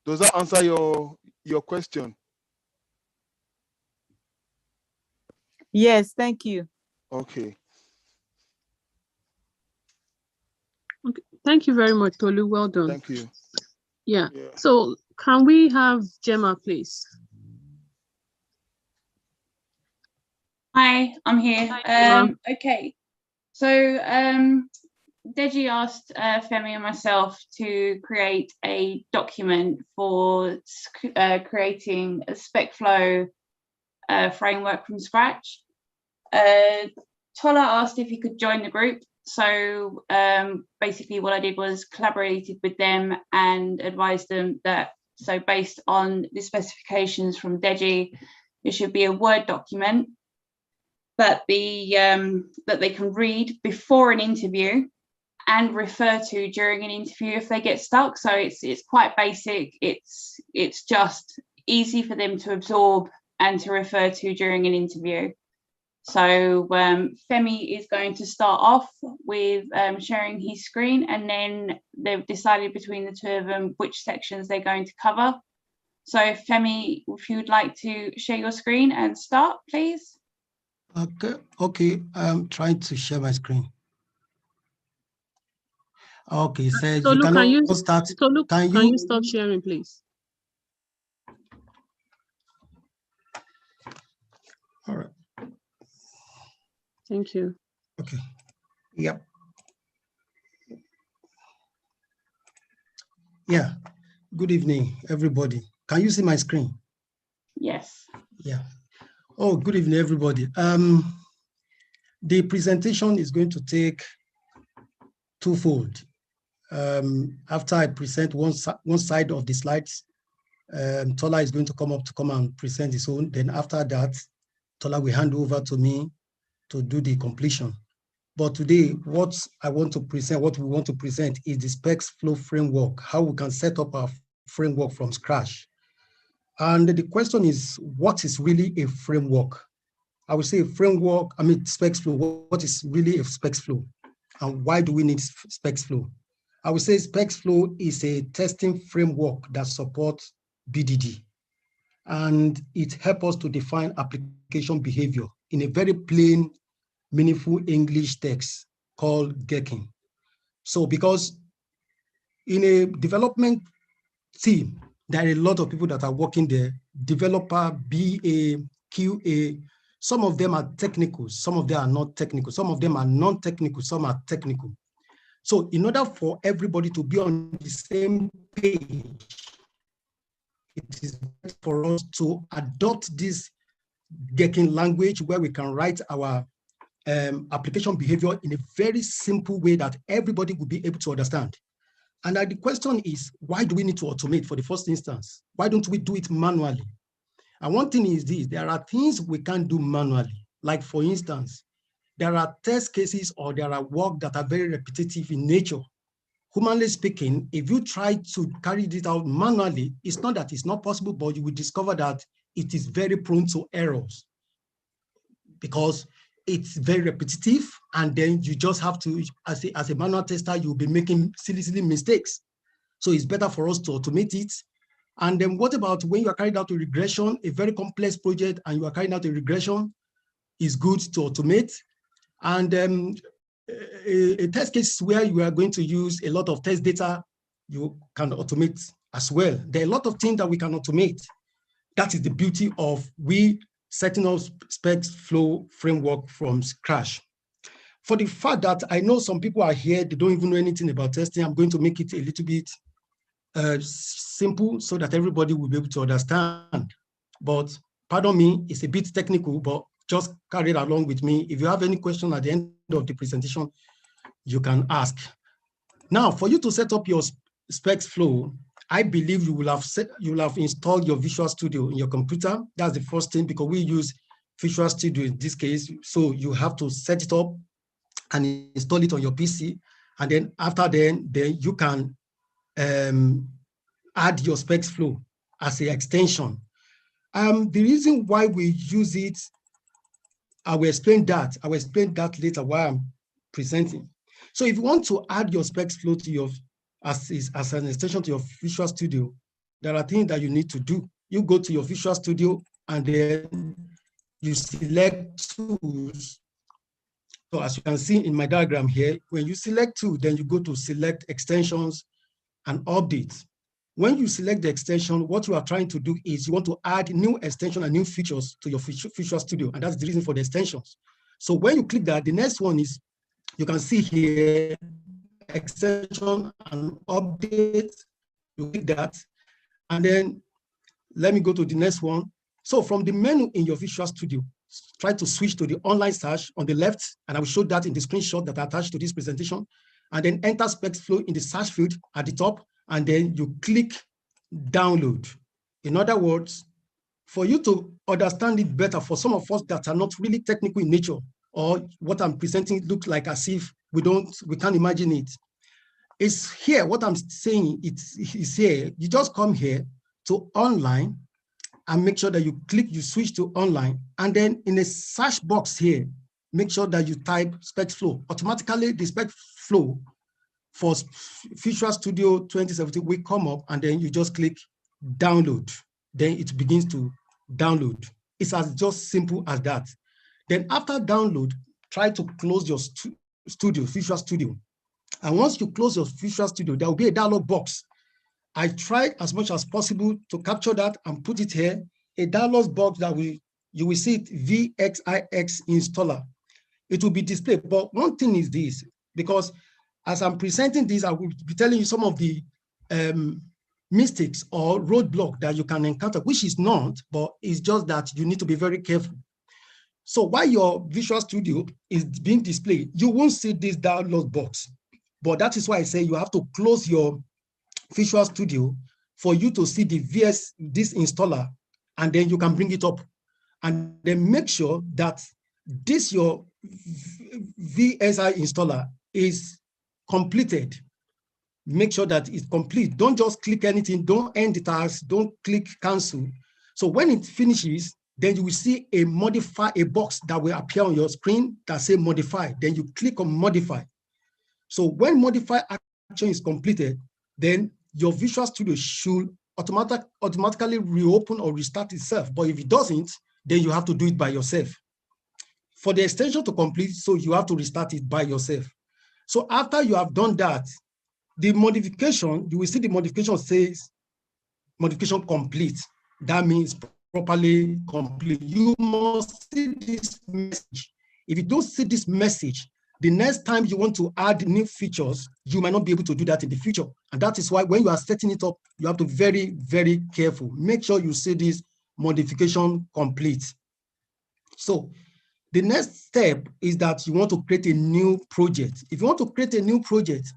Does that answer your question? Yes, thank you. Okay. Okay, thank you very much, Tolu. Well done. Thank you. Yeah. So can we have Gemma, please? Hi, I'm here. Okay. So Deji asked Femi and myself to create a document for creating a spec flow framework from scratch. Tola asked if he could join the group. So basically what I did was collaborated with them and advised them that, so based on the specifications from Deji, it should be a Word document. that they can read before an interview and refer to during an interview if they get stuck. So it's quite basic. It's just easy for them to absorb and to refer to during an interview. So Femi is going to start off with sharing his screen, and then they've decided between the two of them which sections they're going to cover. So Femi, if you'd like to share your screen and start, please. Okay, I'm trying to share my screen. Okay, so Tolu, can you start? Tolu, can you stop sharing, please? All right. Thank you. Okay. Yep. Yeah. Good evening, everybody. Can you see my screen? Yes. Yeah. Oh, good evening, everybody. The presentation is going to take twofold. After I present one side of the slides, Tola is going to come and present his own. Then after that, Tola will hand over to me to do the completion. But today, what we want to present is the specs flow framework, how we can set up our framework from scratch. And the question is, what is really a framework? I would say a framework, specs flow, what is really a specs flow? And why do we need specs flow? I would say specs flow is a testing framework that supports BDD. And it helps us to define application behavior in a very plain, meaningful English text called Gherkin. So because in a development team, there are a lot of people that are working there, developer, BA, QA. Some of them are technical, some of them are not technical, some of them are non-technical, some are technical. So in order for everybody to be on the same page, it is best for us to adopt this Gherkin language where we can write our application behavior in a very simple way that everybody will be able to understand. And the question is, why do we need to automate for the first instance? Why don't we do it manually? And one thing is this, there are things we can't do manually. Like for instance, there are test cases or there are work that are very repetitive in nature. Humanly speaking, if you try to carry this out manually, it's not that it's not possible, but you will discover that it is very prone to errors because it's very repetitive, and then you just have to, as a manual tester, you'll be making silly mistakes. So it's better for us to automate it. And then what about when you are carrying out a regression, a very complex project, and you are carrying out a regression, it's good to automate. And a test case where you are going to use a lot of test data, you can automate as well. There are a lot of things that we can automate. That is the beauty of we setting up specs flow framework from scratch. For the fact that I know some people are here, they don't even know anything about testing, I'm going to make it a little bit simple so that everybody will be able to understand. But pardon me, it's a bit technical, but just carry it along with me. If you have any question at the end of the presentation, you can ask. Now, for you to set up your specs flow, I believe you will have installed your Visual Studio in your computer. That's the first thing, because we use Visual Studio in this case. So you have to set it up and install it on your PC. And then after then you can add your specs flow as an extension. The reason why we use it, I will explain that. I will explain that later while I'm presenting. So if you want to add your specs flow to your as an extension to your Visual Studio, there are things that you need to do. You go to your Visual Studio and then you select tools. So as you can see in my diagram here, when you select tool, then you go to select extensions and updates. When you select the extension, what you are trying to do is you want to add new extension and new features to your Visual Studio, and that's the reason for the extensions. So when you click that, the next one is, you can see here, extension and update. You click that, and then let me go to the next one. So from the menu in your Visual Studio, try to switch to the online search on the left, and I will show that in the screenshot that I attached to this presentation, and then enter specs flow in the search field at the top, and then you click download. In other words, for you to understand it better, for some of us that are not really technical in nature, or what I'm presenting looks like as if we can't imagine it. It's here, what I'm saying, it's here. You just come here to online and make sure that you switch to online. And then in a search box here, make sure that you type spec flow. Automatically, the spec flow for Visual Studio 2017 will come up, and then you just click download. Then it begins to download. It's as just simple as that. Then after download, try to close your Visual Studio. And once you close your Visual Studio, there will be a dialog box. I tried as much as possible to capture that and put it here. A dialog box that you will see it VXIX installer. It will be displayed. But one thing is this, because as I'm presenting this, I will be telling you some of the mistakes or roadblock that you can encounter, which is not, but it's just that you need to be very careful. So while your Visual Studio is being displayed, you won't see this dialog box. But that is why I say you have to close your Visual Studio for you to see this installer, and then you can bring it up. And then make sure that your VSI installer is completed. Make sure that it's complete. Don't just click anything. Don't end the task. Don't click cancel. So when it finishes, then you will see a box that will appear on your screen that says modify. Then you click on modify. So when modify action is completed, then your Visual Studio should automatically reopen or restart itself. But if it doesn't, then you have to do it by yourself. For the extension to complete, so you have to restart it by yourself. So after you have done that, the modification, you will see the modification says modification complete. That means properly complete. You must see this message. If you don't see this message, the next time you want to add new features, you might not be able to do that in the future. And that is why when you are setting it up, you have to be very, very careful. Make sure you see this modification complete. So the next step is that you want to create a new project. If you want to create a new project,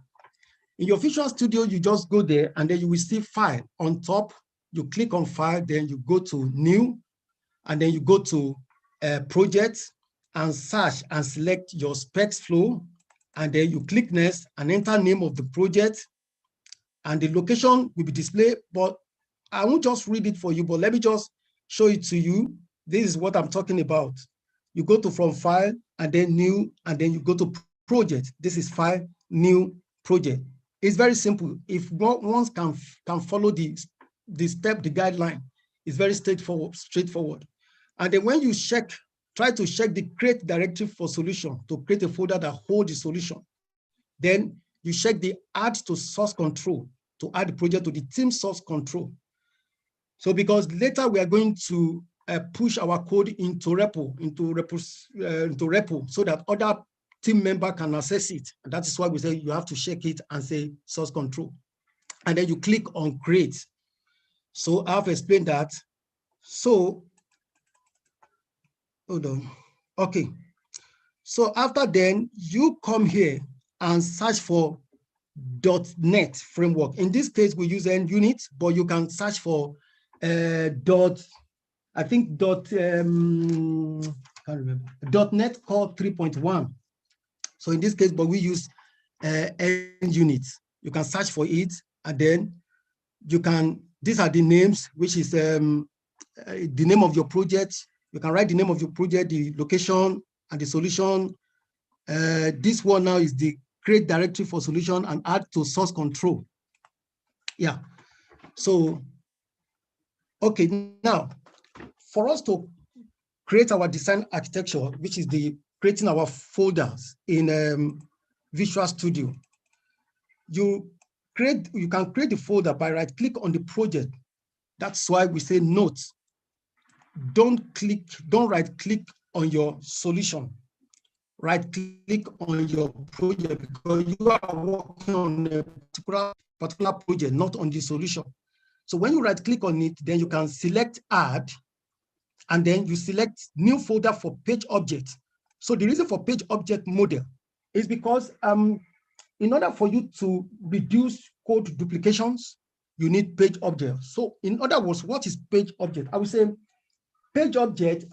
in your Visual Studio, you just go there and then you will see file on top. You click on file, then you go to new, and then you go to project and search and select your specs flow. And then you click next and enter name of the project, and the location will be displayed. But I won't just read it for you, but let me just show it to you. This is what I'm talking about. You go to from file and then new, and then you go to project. This is file, new, project. It's very simple. If one can follow the step, the guideline, it's very straightforward. And then when you try to check the create directory for solution to create a folder that holds the solution. Then you check the add to source control to add the project to the team source control. So because later we are going to push our code into repo, so that other team member can access it. And that is why we say you have to check it and say source control. And then you click on create. So I've explained that. So, hold on. Okay. So after then, you come here and search for .NET framework. In this case, we use NUnit, but you can search for .NET Core 3.1. So in this case, but we use NUnit. You can search for it, and then you can, these are the names, which is the name of your project. You can write the name of your project, the location, and the solution. This one now is the create directory for solution and add to source control. Yeah. So, okay, now, for us to create our design architecture, which is the creating our folders in Visual Studio, you can create the folder by right-click on the project. That's why we say notes. Don't right-click on your solution. Right-click on your project because you are working on a particular project, not on the solution. So when you right-click on it, then you can select add, and then you select new folder for page object. So the reason for page object model is because in order for you to reduce code duplications, you need page object. So in other words, what is page object? I would say page object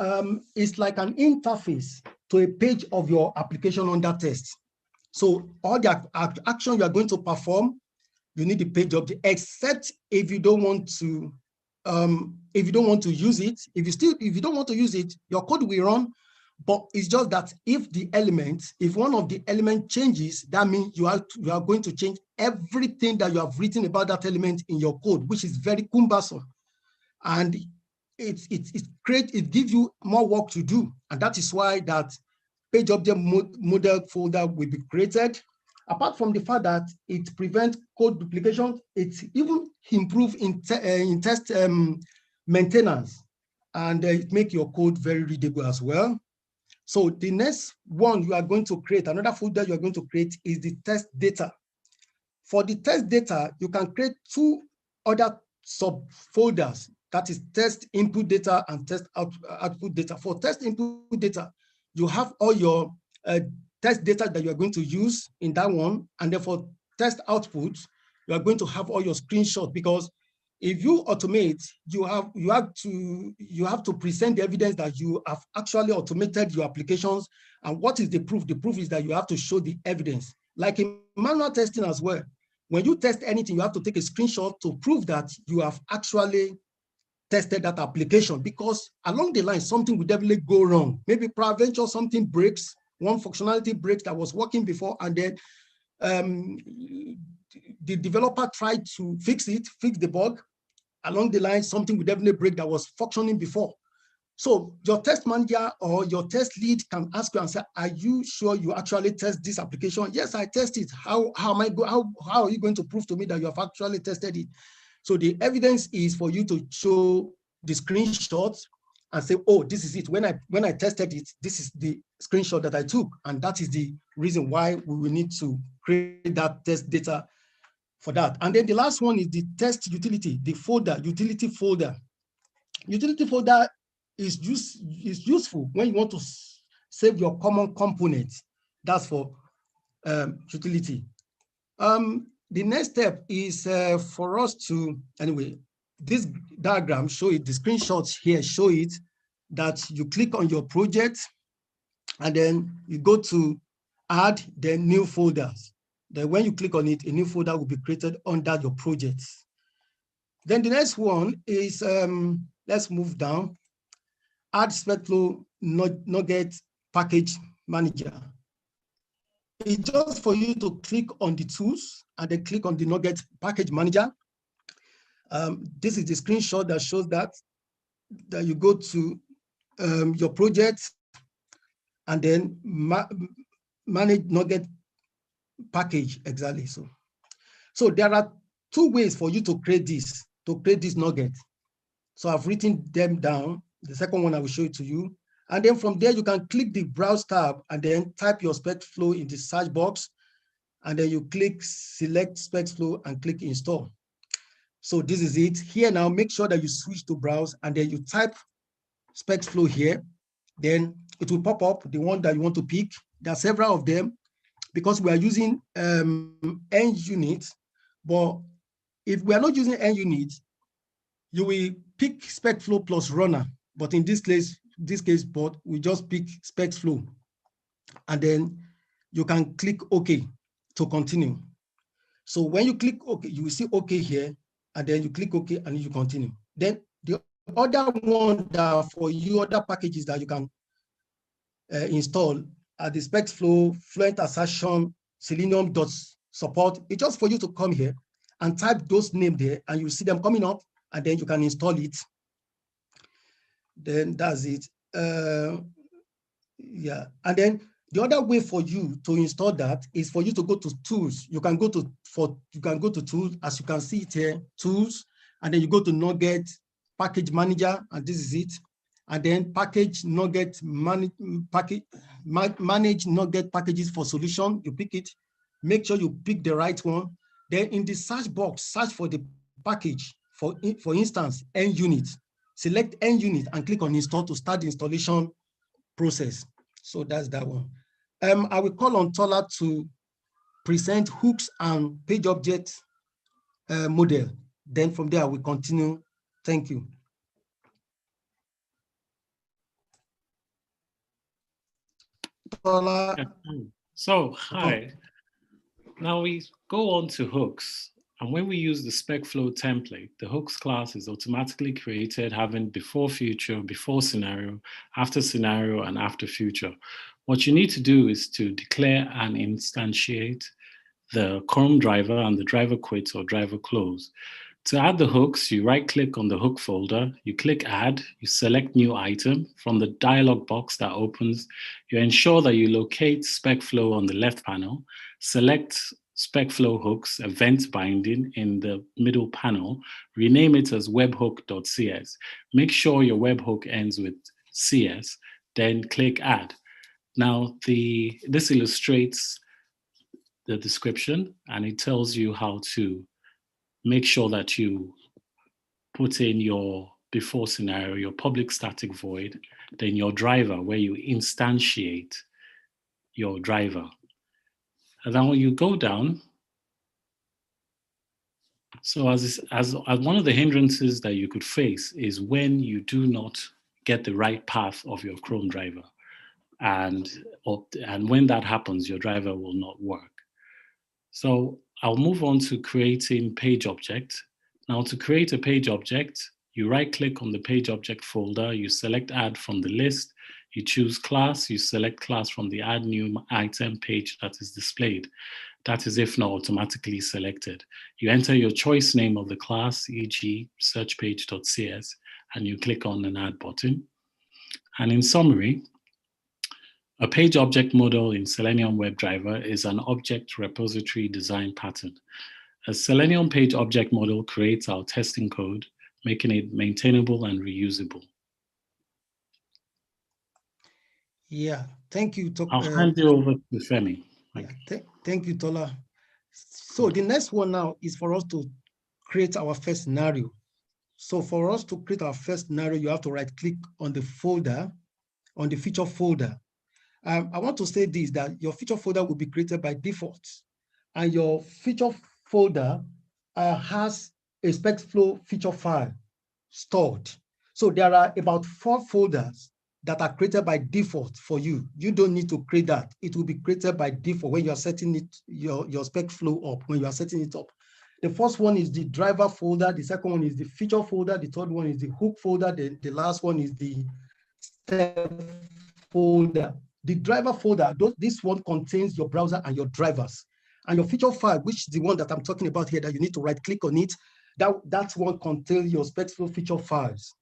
is like an interface to a page of your application under test. So all the action you are going to perform, you need the page object, except if you don't want to use it. If you don't want to use it, your code will run. But it's just that if one of the elements changes, that means you are going to change everything that you have written about that element in your code, which is very cumbersome. And it gives you more work to do. And that is why that page object model folder will be created. Apart from the fact that it prevents code duplication, it even improves in test maintenance, and it makes your code very readable as well. So the next one you are going to create, another folder you are going to create, is the test data. For the test data, you can create two other subfolders, that is test input data and test output data. For test input data, you have all your test data that you are going to use in that one. And then for test output, you are going to have all your screenshots, because if you automate, you have to present the evidence that you have actually automated your applications. And what is the proof? The proof is that you have to show the evidence. Like in manual testing as well, when you test anything, you have to take a screenshot to prove that you have actually tested that application, because along the line, something will definitely go wrong. Maybe peradventure something breaks, one functionality breaks that was working before, and then the developer tried to fix the bug. Along the line, something will definitely break that was functioning before. So your test manager or your test lead can ask you and say, are you sure you actually test this application? Yes, I tested. How are you going to prove to me that you have actually tested it? So the evidence is for you to show the screenshots and say, oh, this is it. When I tested it, this is the screenshot that I took. And that is the reason why we will need to create that test data for that. And then the last one is the test utility, the folder, utility folder. Utility folder is useful when you want to save your common components. That's for utility. The next step is for us to, anyway, this diagram show it, the screenshots here show it, that you click on your project and then you go to add the new folders. Then when you click on it, a new folder will be created under your projects. Then the next one is, let's move down, add SpecFlow Nugget Package Manager. It's just for you to click on the tools and then click on the Nugget Package Manager. This is the screenshot that shows that you go to your project and then manage Nugget package, exactly. So there are two ways for you to create this Nugget. So I've written them down. The second one I will show it to you. And then from there, you can click the Browse tab and then type your SpecFlow in the search box. And then you select SpecFlow and click Install. So this is it. Here now, make sure that you switch to Browse and then you type SpecFlow here. Then it will pop up the one that you want to pick. There are several of them because we are using NUnit. But if we are not using NUnit, you will pick SpecFlow plus Runner. But in this case, but we just pick SpecFlow. And then you can click OK to continue. So when you click OK, you will see OK here, and then you click OK and you continue. Then the other one that for you, other packages that you can install are the SpecFlow, Fluent Assertion, Selenium.support. It's just for you to come here and type those names there, and you see them coming up, and then you can install it. Then that's it. Yeah, and then the other way for you to install that is for you to go to tools. You can go to tools, as you can see it here, tools, and then you go to Nugget Package Manager, and this is it. And then manage Nugget packages for solution. You pick it. Make sure you pick the right one. Then in the search box, search for the package. For instance, NUnit. Select NUnit and click on Install to start the installation process. So that's that one. I will call on Tola to present hooks and page object model. Then from there, we continue. Thank you. Tola. So, hi. Now we go on to hooks. And when we use the spec flow template, the hooks class is automatically created having before future, before scenario, and after future. What you need to do is to declare and instantiate the Chrome driver and the driver quit or driver close. To add the hooks, you right-click on the hook folder, you click Add, you select New Item. From the dialog box that opens, you ensure that you locate spec flow on the left panel, select spec flow hooks event binding in the middle panel, rename it as webhook.cs. Make sure your webhook ends with CS, then click Add. Now, this illustrates the description and it tells you how to make sure that you put in your before scenario, your public static void, then your driver where you instantiate your driver. And then when you go down, so as one of the hindrances that you could face is when you do not get the right path of your Chrome driver. And when that happens, your driver will not work. So I'll move on to creating page object. Now to create a page object, you right click on the page object folder, you select add from the list, you choose class, you select class from the add new item page that is displayed. That is if not automatically selected. You enter your choice name of the class, e.g. searchpage.cs, and you click on an add button. And in summary, a page object model in Selenium WebDriver is an object repository design pattern. A Selenium page object model creates our testing code, making it maintainable and reusable. Yeah, thank you. I'll hand you over to Femi. Thank you, Tola. So the next one now is for us to create our first scenario. So for us to create our first scenario, you have to right click on the folder, on the feature folder. I want to say this, that your feature folder will be created by default, and your feature folder has a spec flow feature file stored. So there are about 4 folders that are created by default for you. You don't need to create that. It will be created by default when you are setting it, your spec flow up, when you are setting it up. The first one is the driver folder. The second one is the feature folder. The third one is the hook folder. The last one is the step folder. The driver folder, this one contains your browser and your drivers. And your feature file, which is the one that I'm talking about here, that you need to right click on it, that one contains your spec flow feature files.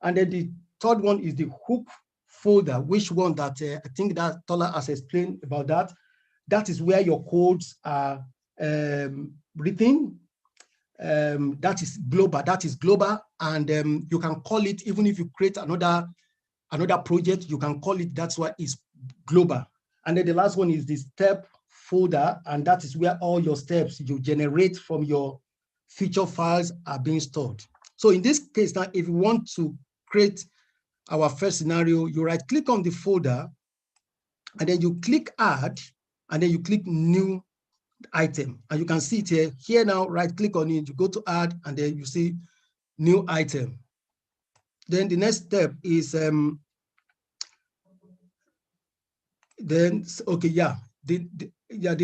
And then the third one is the hook folder, which one that I think that Tola has explained about that. That is where your codes are written. That is global. And you can call it, even if you create another project, you can call it, that's why it's global. And then the last one is the step folder, and that is where all your steps you generate from your feature files are being stored. So in this case now, if you want to create our first scenario, you right click on the folder, and then you click add, and then you click new item. And you can see it here. Here now, right click on it, you go to add, and then you see new item. Then the next step is the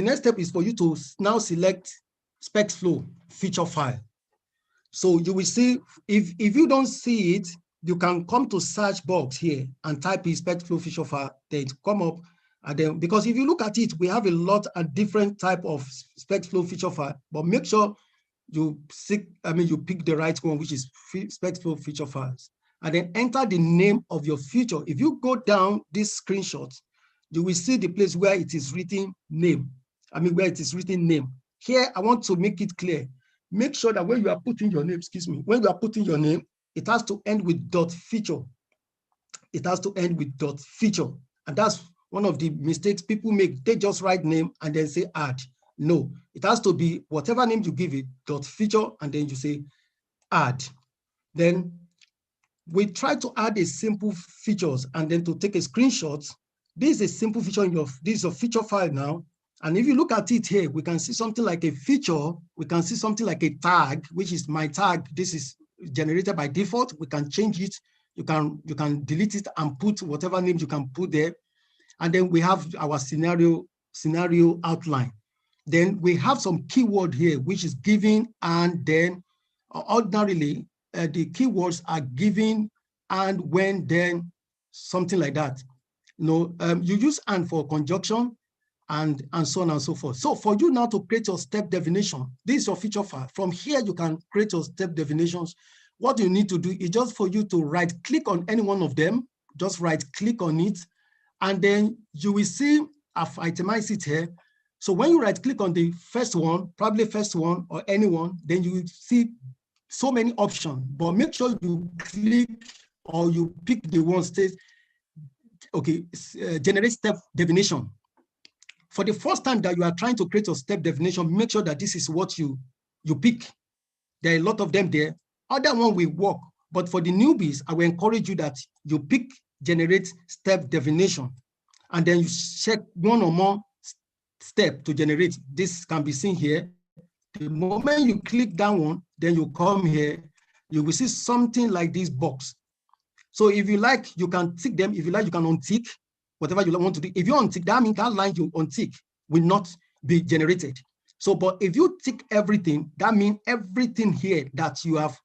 next step is for you to now select spec flow feature file. So you will see, if you don't see it, you can come to search box here and type in spec flow feature file, then it come up. And then, because if you look at it, we have a lot of different type of spec flow feature file, but make sure you pick the right one, which is spec flow feature files. And then enter the name of your feature. If you go down this screenshot, you will see the place where it is written name. Where it is written name. Here, I want to make it clear. Make sure that when you are putting your name, when you are putting your name, it has to end with .feature. It has to end with .feature. And that's one of the mistakes people make. They just write name and then say add. No, it has to be whatever name you give it, .feature, and then you say add. Then we try to add a simple features and then to take a screenshot. This is a simple feature in this is a feature file now. And if you look at it here, we can see something like a feature. We can see something like a tag, which is my tag. This is generated by default. We can change it. You can delete it and put whatever name you can put there. And then we have our scenario outline. Then we have some keyword here, which is given, and then ordinarily the keywords are given and when, then something like that. You use and for conjunction and so on and so forth. So for you now to create your step definition, this is your feature file. From here, you can create your step definitions. What you need to do is just for you to right click on any one of them, just right click on it, and then you will see I've itemized it here. So when you right click on the first one, probably first one or anyone, then you will see so many options, but make sure you click or you pick the one that generate step definition. For the first time that you are trying to create a step definition, make sure that this is what you pick. There are a lot of them there. Other one will work, but for the newbies, I will encourage you that you pick generate step definition, and then you check one or more step to generate. This can be seen here. The moment you click that one, then you come here, you will see something like this box. So if you like, you can tick them. If you like, you can untick whatever you want to do. If you untick, that means that line you untick will not be generated. So, but if you tick everything, that means everything here that you have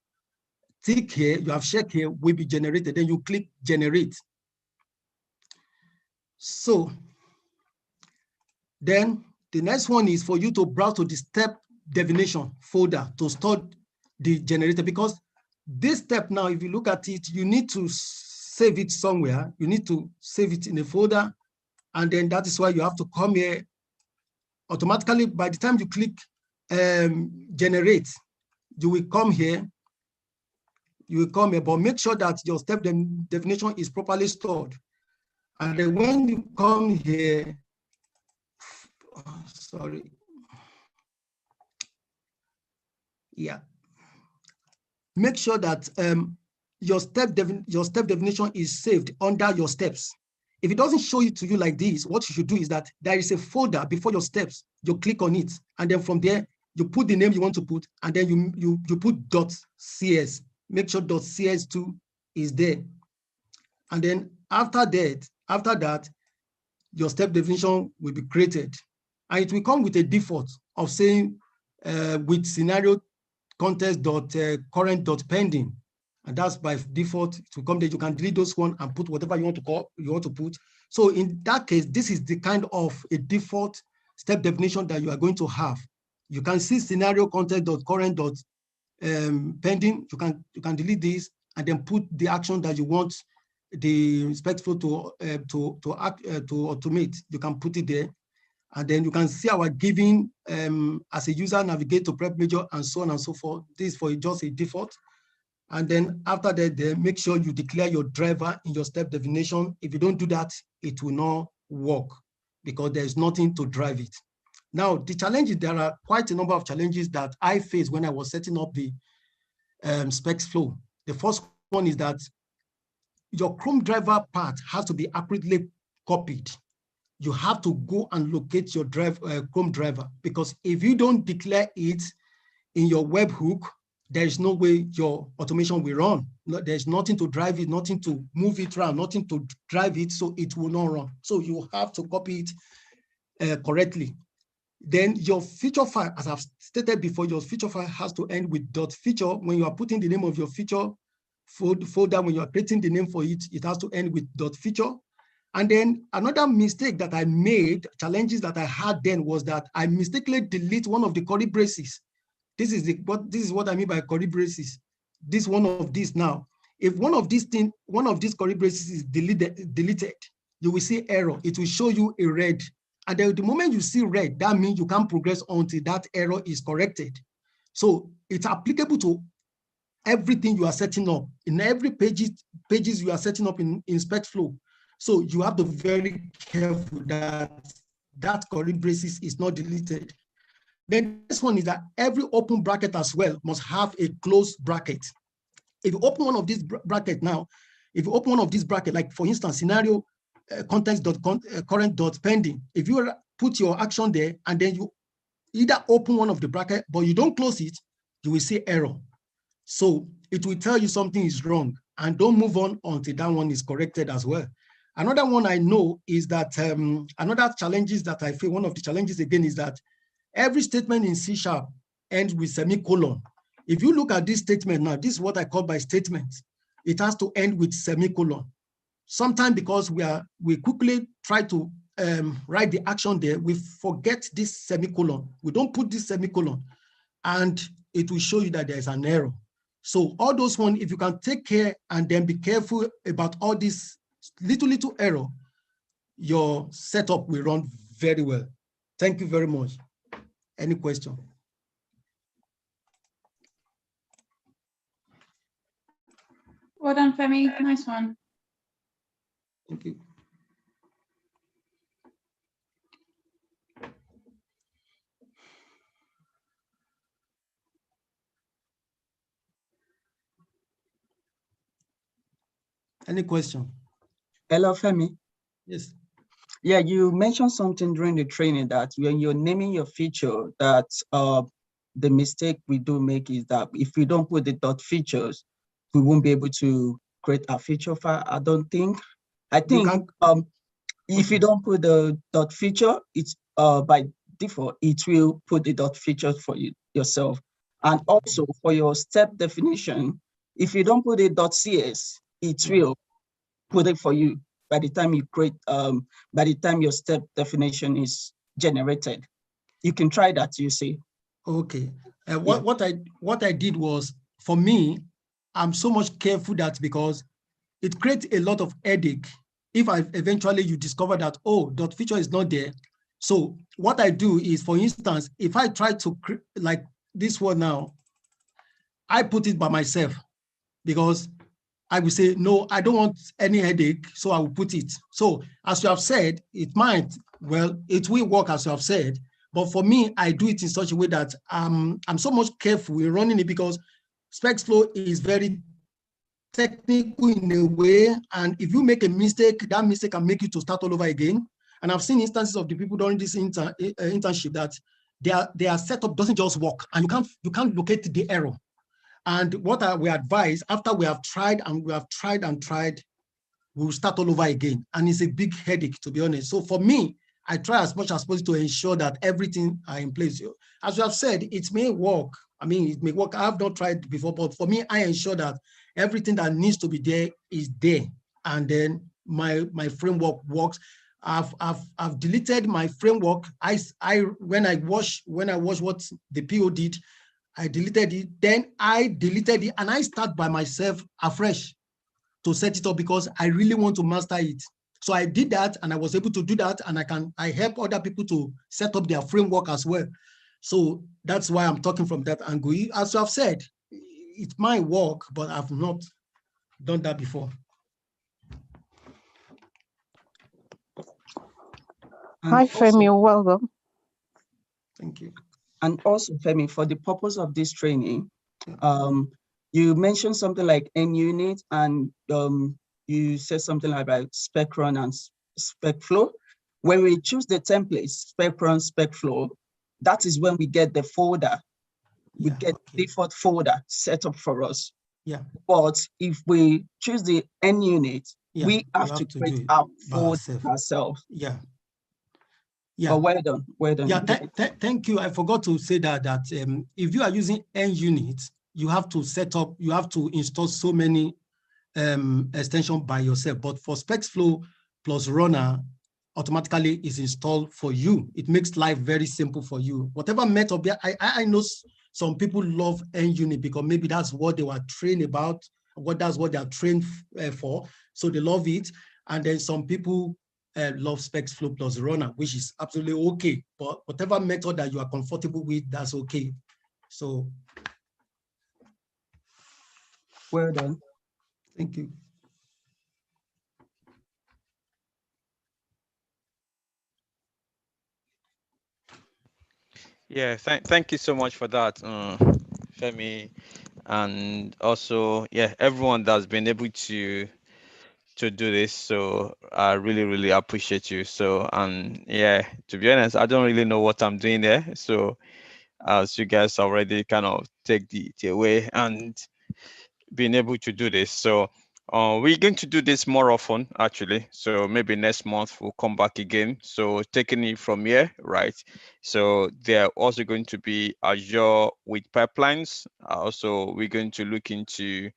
tick here, you have checked here, will be generated. Then you click generate. So then the next one is for you to browse to the step definition folder to store the generator, because this step now, if you look at it, you need to save it somewhere. You need to save it in a folder, and then that is why you have to come here automatically. By the time you click generate, you will come here. You will come here, but make sure that your step definition is properly stored. And then when you come here, sorry. Yeah. Make sure that your step definition is saved under your steps. If it doesn't show it to you like this, what you should do is that there is a folder before your steps. You click on it, and then from there you put the name you want to put, and then you put .cs. Make sure .cs2 is there, and then after that, your step definition will be created, and it will come with a default of saying with scenario context.current.pending, and that's by default. It will come there. You can delete those one and put whatever you want to put. So in that case, this is the kind of a default step definition that you are going to have. You can see scenario context.current.pending. You can delete this and then put the action that you want the spec flow to automate. You can put it there. And then you can see our giving as a user, navigate to prep major, and so on and so forth. This is for just a default. And then after that, then make sure you declare your driver in your step definition. If you don't do that, it will not work because there's nothing to drive it. Now, the challenges, there are quite a number of challenges that I faced when I was setting up the specs flow. The first one is that your Chrome driver part has to be accurately copied. You have to go and locate your Chrome driver, because if you don't declare it in your webhook, there is no way your automation will run. There's nothing to drive it, nothing to move it around, nothing to drive it, so it will not run. So you have to copy it correctly. Then your feature file, as I've stated before, your feature file has to end with .feature. When you are putting the name of your feature folder, when you are creating the name for it, it has to end with .feature. And then another mistake that I made, challenges that I had then, was that I mistakenly delete one of the curly braces. This is what I mean by curly braces. This one of these now. If one of these curly braces is deleted, you will see error. It will show you a red. And then the moment you see red, that means you can't progress until that error is corrected. So it's applicable to everything you are setting up. In every pages you are setting up in spec flow. So you have to be very careful that that curly braces is not deleted. Then this one is that every open bracket as well must have a closed bracket. If you open one of these brackets now, if you open one of these brackets, like for instance, scenario context.current.pending, if you put your action there and then you either open one of the bracket, but you don't close it, you will see error. So it will tell you something is wrong, and don't move on until that one is corrected as well. Another one I know is that another challenges that I feel, one of the challenges again is that every statement in C# ends with semicolon. If you look at this statement now, this is what I call by statement. It has to end with semicolon. Sometimes because we quickly try to write the action there, we forget this semicolon. We don't put this semicolon, and it will show you that there's an error. So all those ones, if you can take care and then be careful about all this little error, your setup will run very well. Thank you very much. Any question? Well done, Femi. Nice one. Thank you. Any question? Hello, Femi. Yes. Yeah, you mentioned something during the training that when you're naming your feature, that the mistake we do make is that if we don't put the dot features, we won't be able to create a feature file. I think if you don't put the dot feature, it's by default, it will put the dot features for you yourself. And also for your step definition, if you don't put a dot CS, it will put it for you by the time you create, by the time your step definition is generated. You can try that, you see. Okay. What I did was, for me, I'm so much careful that because it creates a lot of headache if eventually you discover that, oh, dot feature is not there. So what I do is, for instance, if I try to like this one now, I put it by myself because I will say, no, I don't want any headache, so I will put it. So as you have said, it will work as you have said, but for me, I do it in such a way that I'm so much careful in running it because SpexFlow is very technical in a way, and if you make a mistake, that mistake can make you to start all over again. And I've seen instances of the people during this internship that their setup doesn't just work, and you can't locate the error. And what we advise, after we have tried and we have tried and tried, we'll start all over again. And it's a big headache, to be honest. So for me, I try as much as possible to ensure that everything are in place. As you have said, it may work. I mean, it may work. I have not tried before, but for me, I ensure that everything that needs to be there is there. And then my framework works. I've deleted my framework. When I watch what the PO did, I deleted it, then I deleted it, and I start by myself afresh to set it up because I really want to master it. So I did that, and I was able to do that, and I help other people to set up their framework as well. So that's why I'm talking from that angle. As I've said, it might work, but I've not done that before. Hi, Femi, welcome. Thank you. And also, Femi, for the purpose of this training, you mentioned something like NUnit, and you said something like about spec run and spec flow. When we choose the templates, spec run, spec flow, that is when we get the folder. We get default folder set up for us. Yeah. But if we choose the NUnit, we have to create our folder ourselves. Yeah. Yeah. Oh, well done. Well done. Yeah, thank you. I forgot to say that if you are using NUnit, you have to install so many extensions by yourself. But for SpexFlow plus Runner, automatically is installed for you. It makes life very simple for you. Whatever method, I know some people love NUnit because maybe that's what they were trained about, that's what they are trained for. So they love it. And then some people love SpexFlow plus Runner, which is absolutely okay. But whatever method that you are comfortable with, that's okay. So, well done. Thank you. Yeah, thank you so much for that, Femi, and also, yeah, everyone that's been able to do this. So I really appreciate you. So, and yeah, to be honest, I don't really know what I'm doing there. So as you guys already kind of take the away and being able to do this. So We're going to do this more often, actually. So maybe next month we'll come back again. So taking it from here, right? So there are also going to be Azure with pipelines. Also, we're going to look into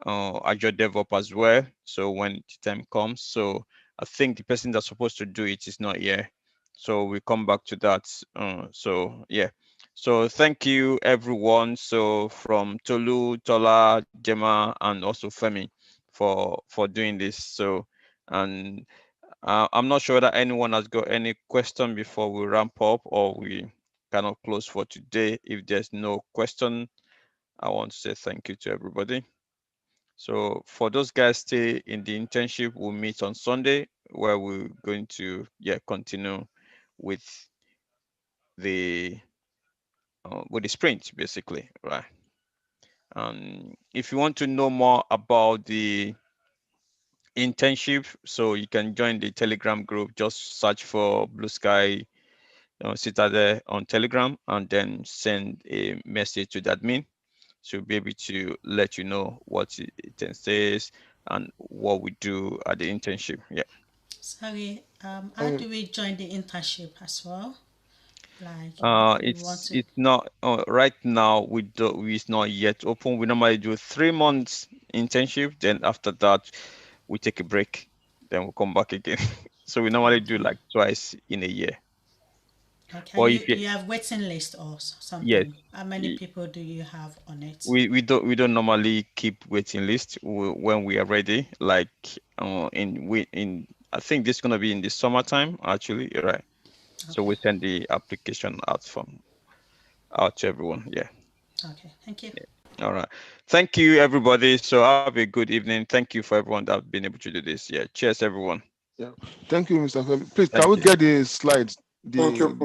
Azure Devops as well. So when the time comes, so I think the person that's supposed to do it is not here. So we come back to that. So yeah. So thank you everyone. So from Tolu, Tola, Gemma, and also Femi for doing this. So and I'm not sure that anyone has got any question before we ramp up or we cannot close for today. If there's no question, I want to say thank you to everybody. So for those guys stay in the internship, we'll meet on Sunday where we're going to continue with the sprint basically, right? If you want to know more about the internship, so you can join the Telegram group. Just search for Blue Sky Citadel on Telegram and then send a message to the admin. To be able to let you know what it says and what we do at the internship. Yeah. Sorry, how do we join the internship as well? Like, it's not right now. It's not yet open. We normally do 3 months internship. Then after that, we take a break. Then we'll come back again. So we normally do like twice in a year. Okay, Or you have waiting list or something? Yes. How many people do you have on it? We don't normally keep waiting list when we are ready. Like in I think this is gonna be in the summertime actually, right? Okay. So we send the application out to everyone. Yeah. Okay, thank you. Yeah. All right. Thank you everybody. So have a good evening. Thank you for everyone that have been able to do this. Yeah. Cheers everyone. Yeah. Thank you, Mr. Femi. Please, can we get the slides? Thank you.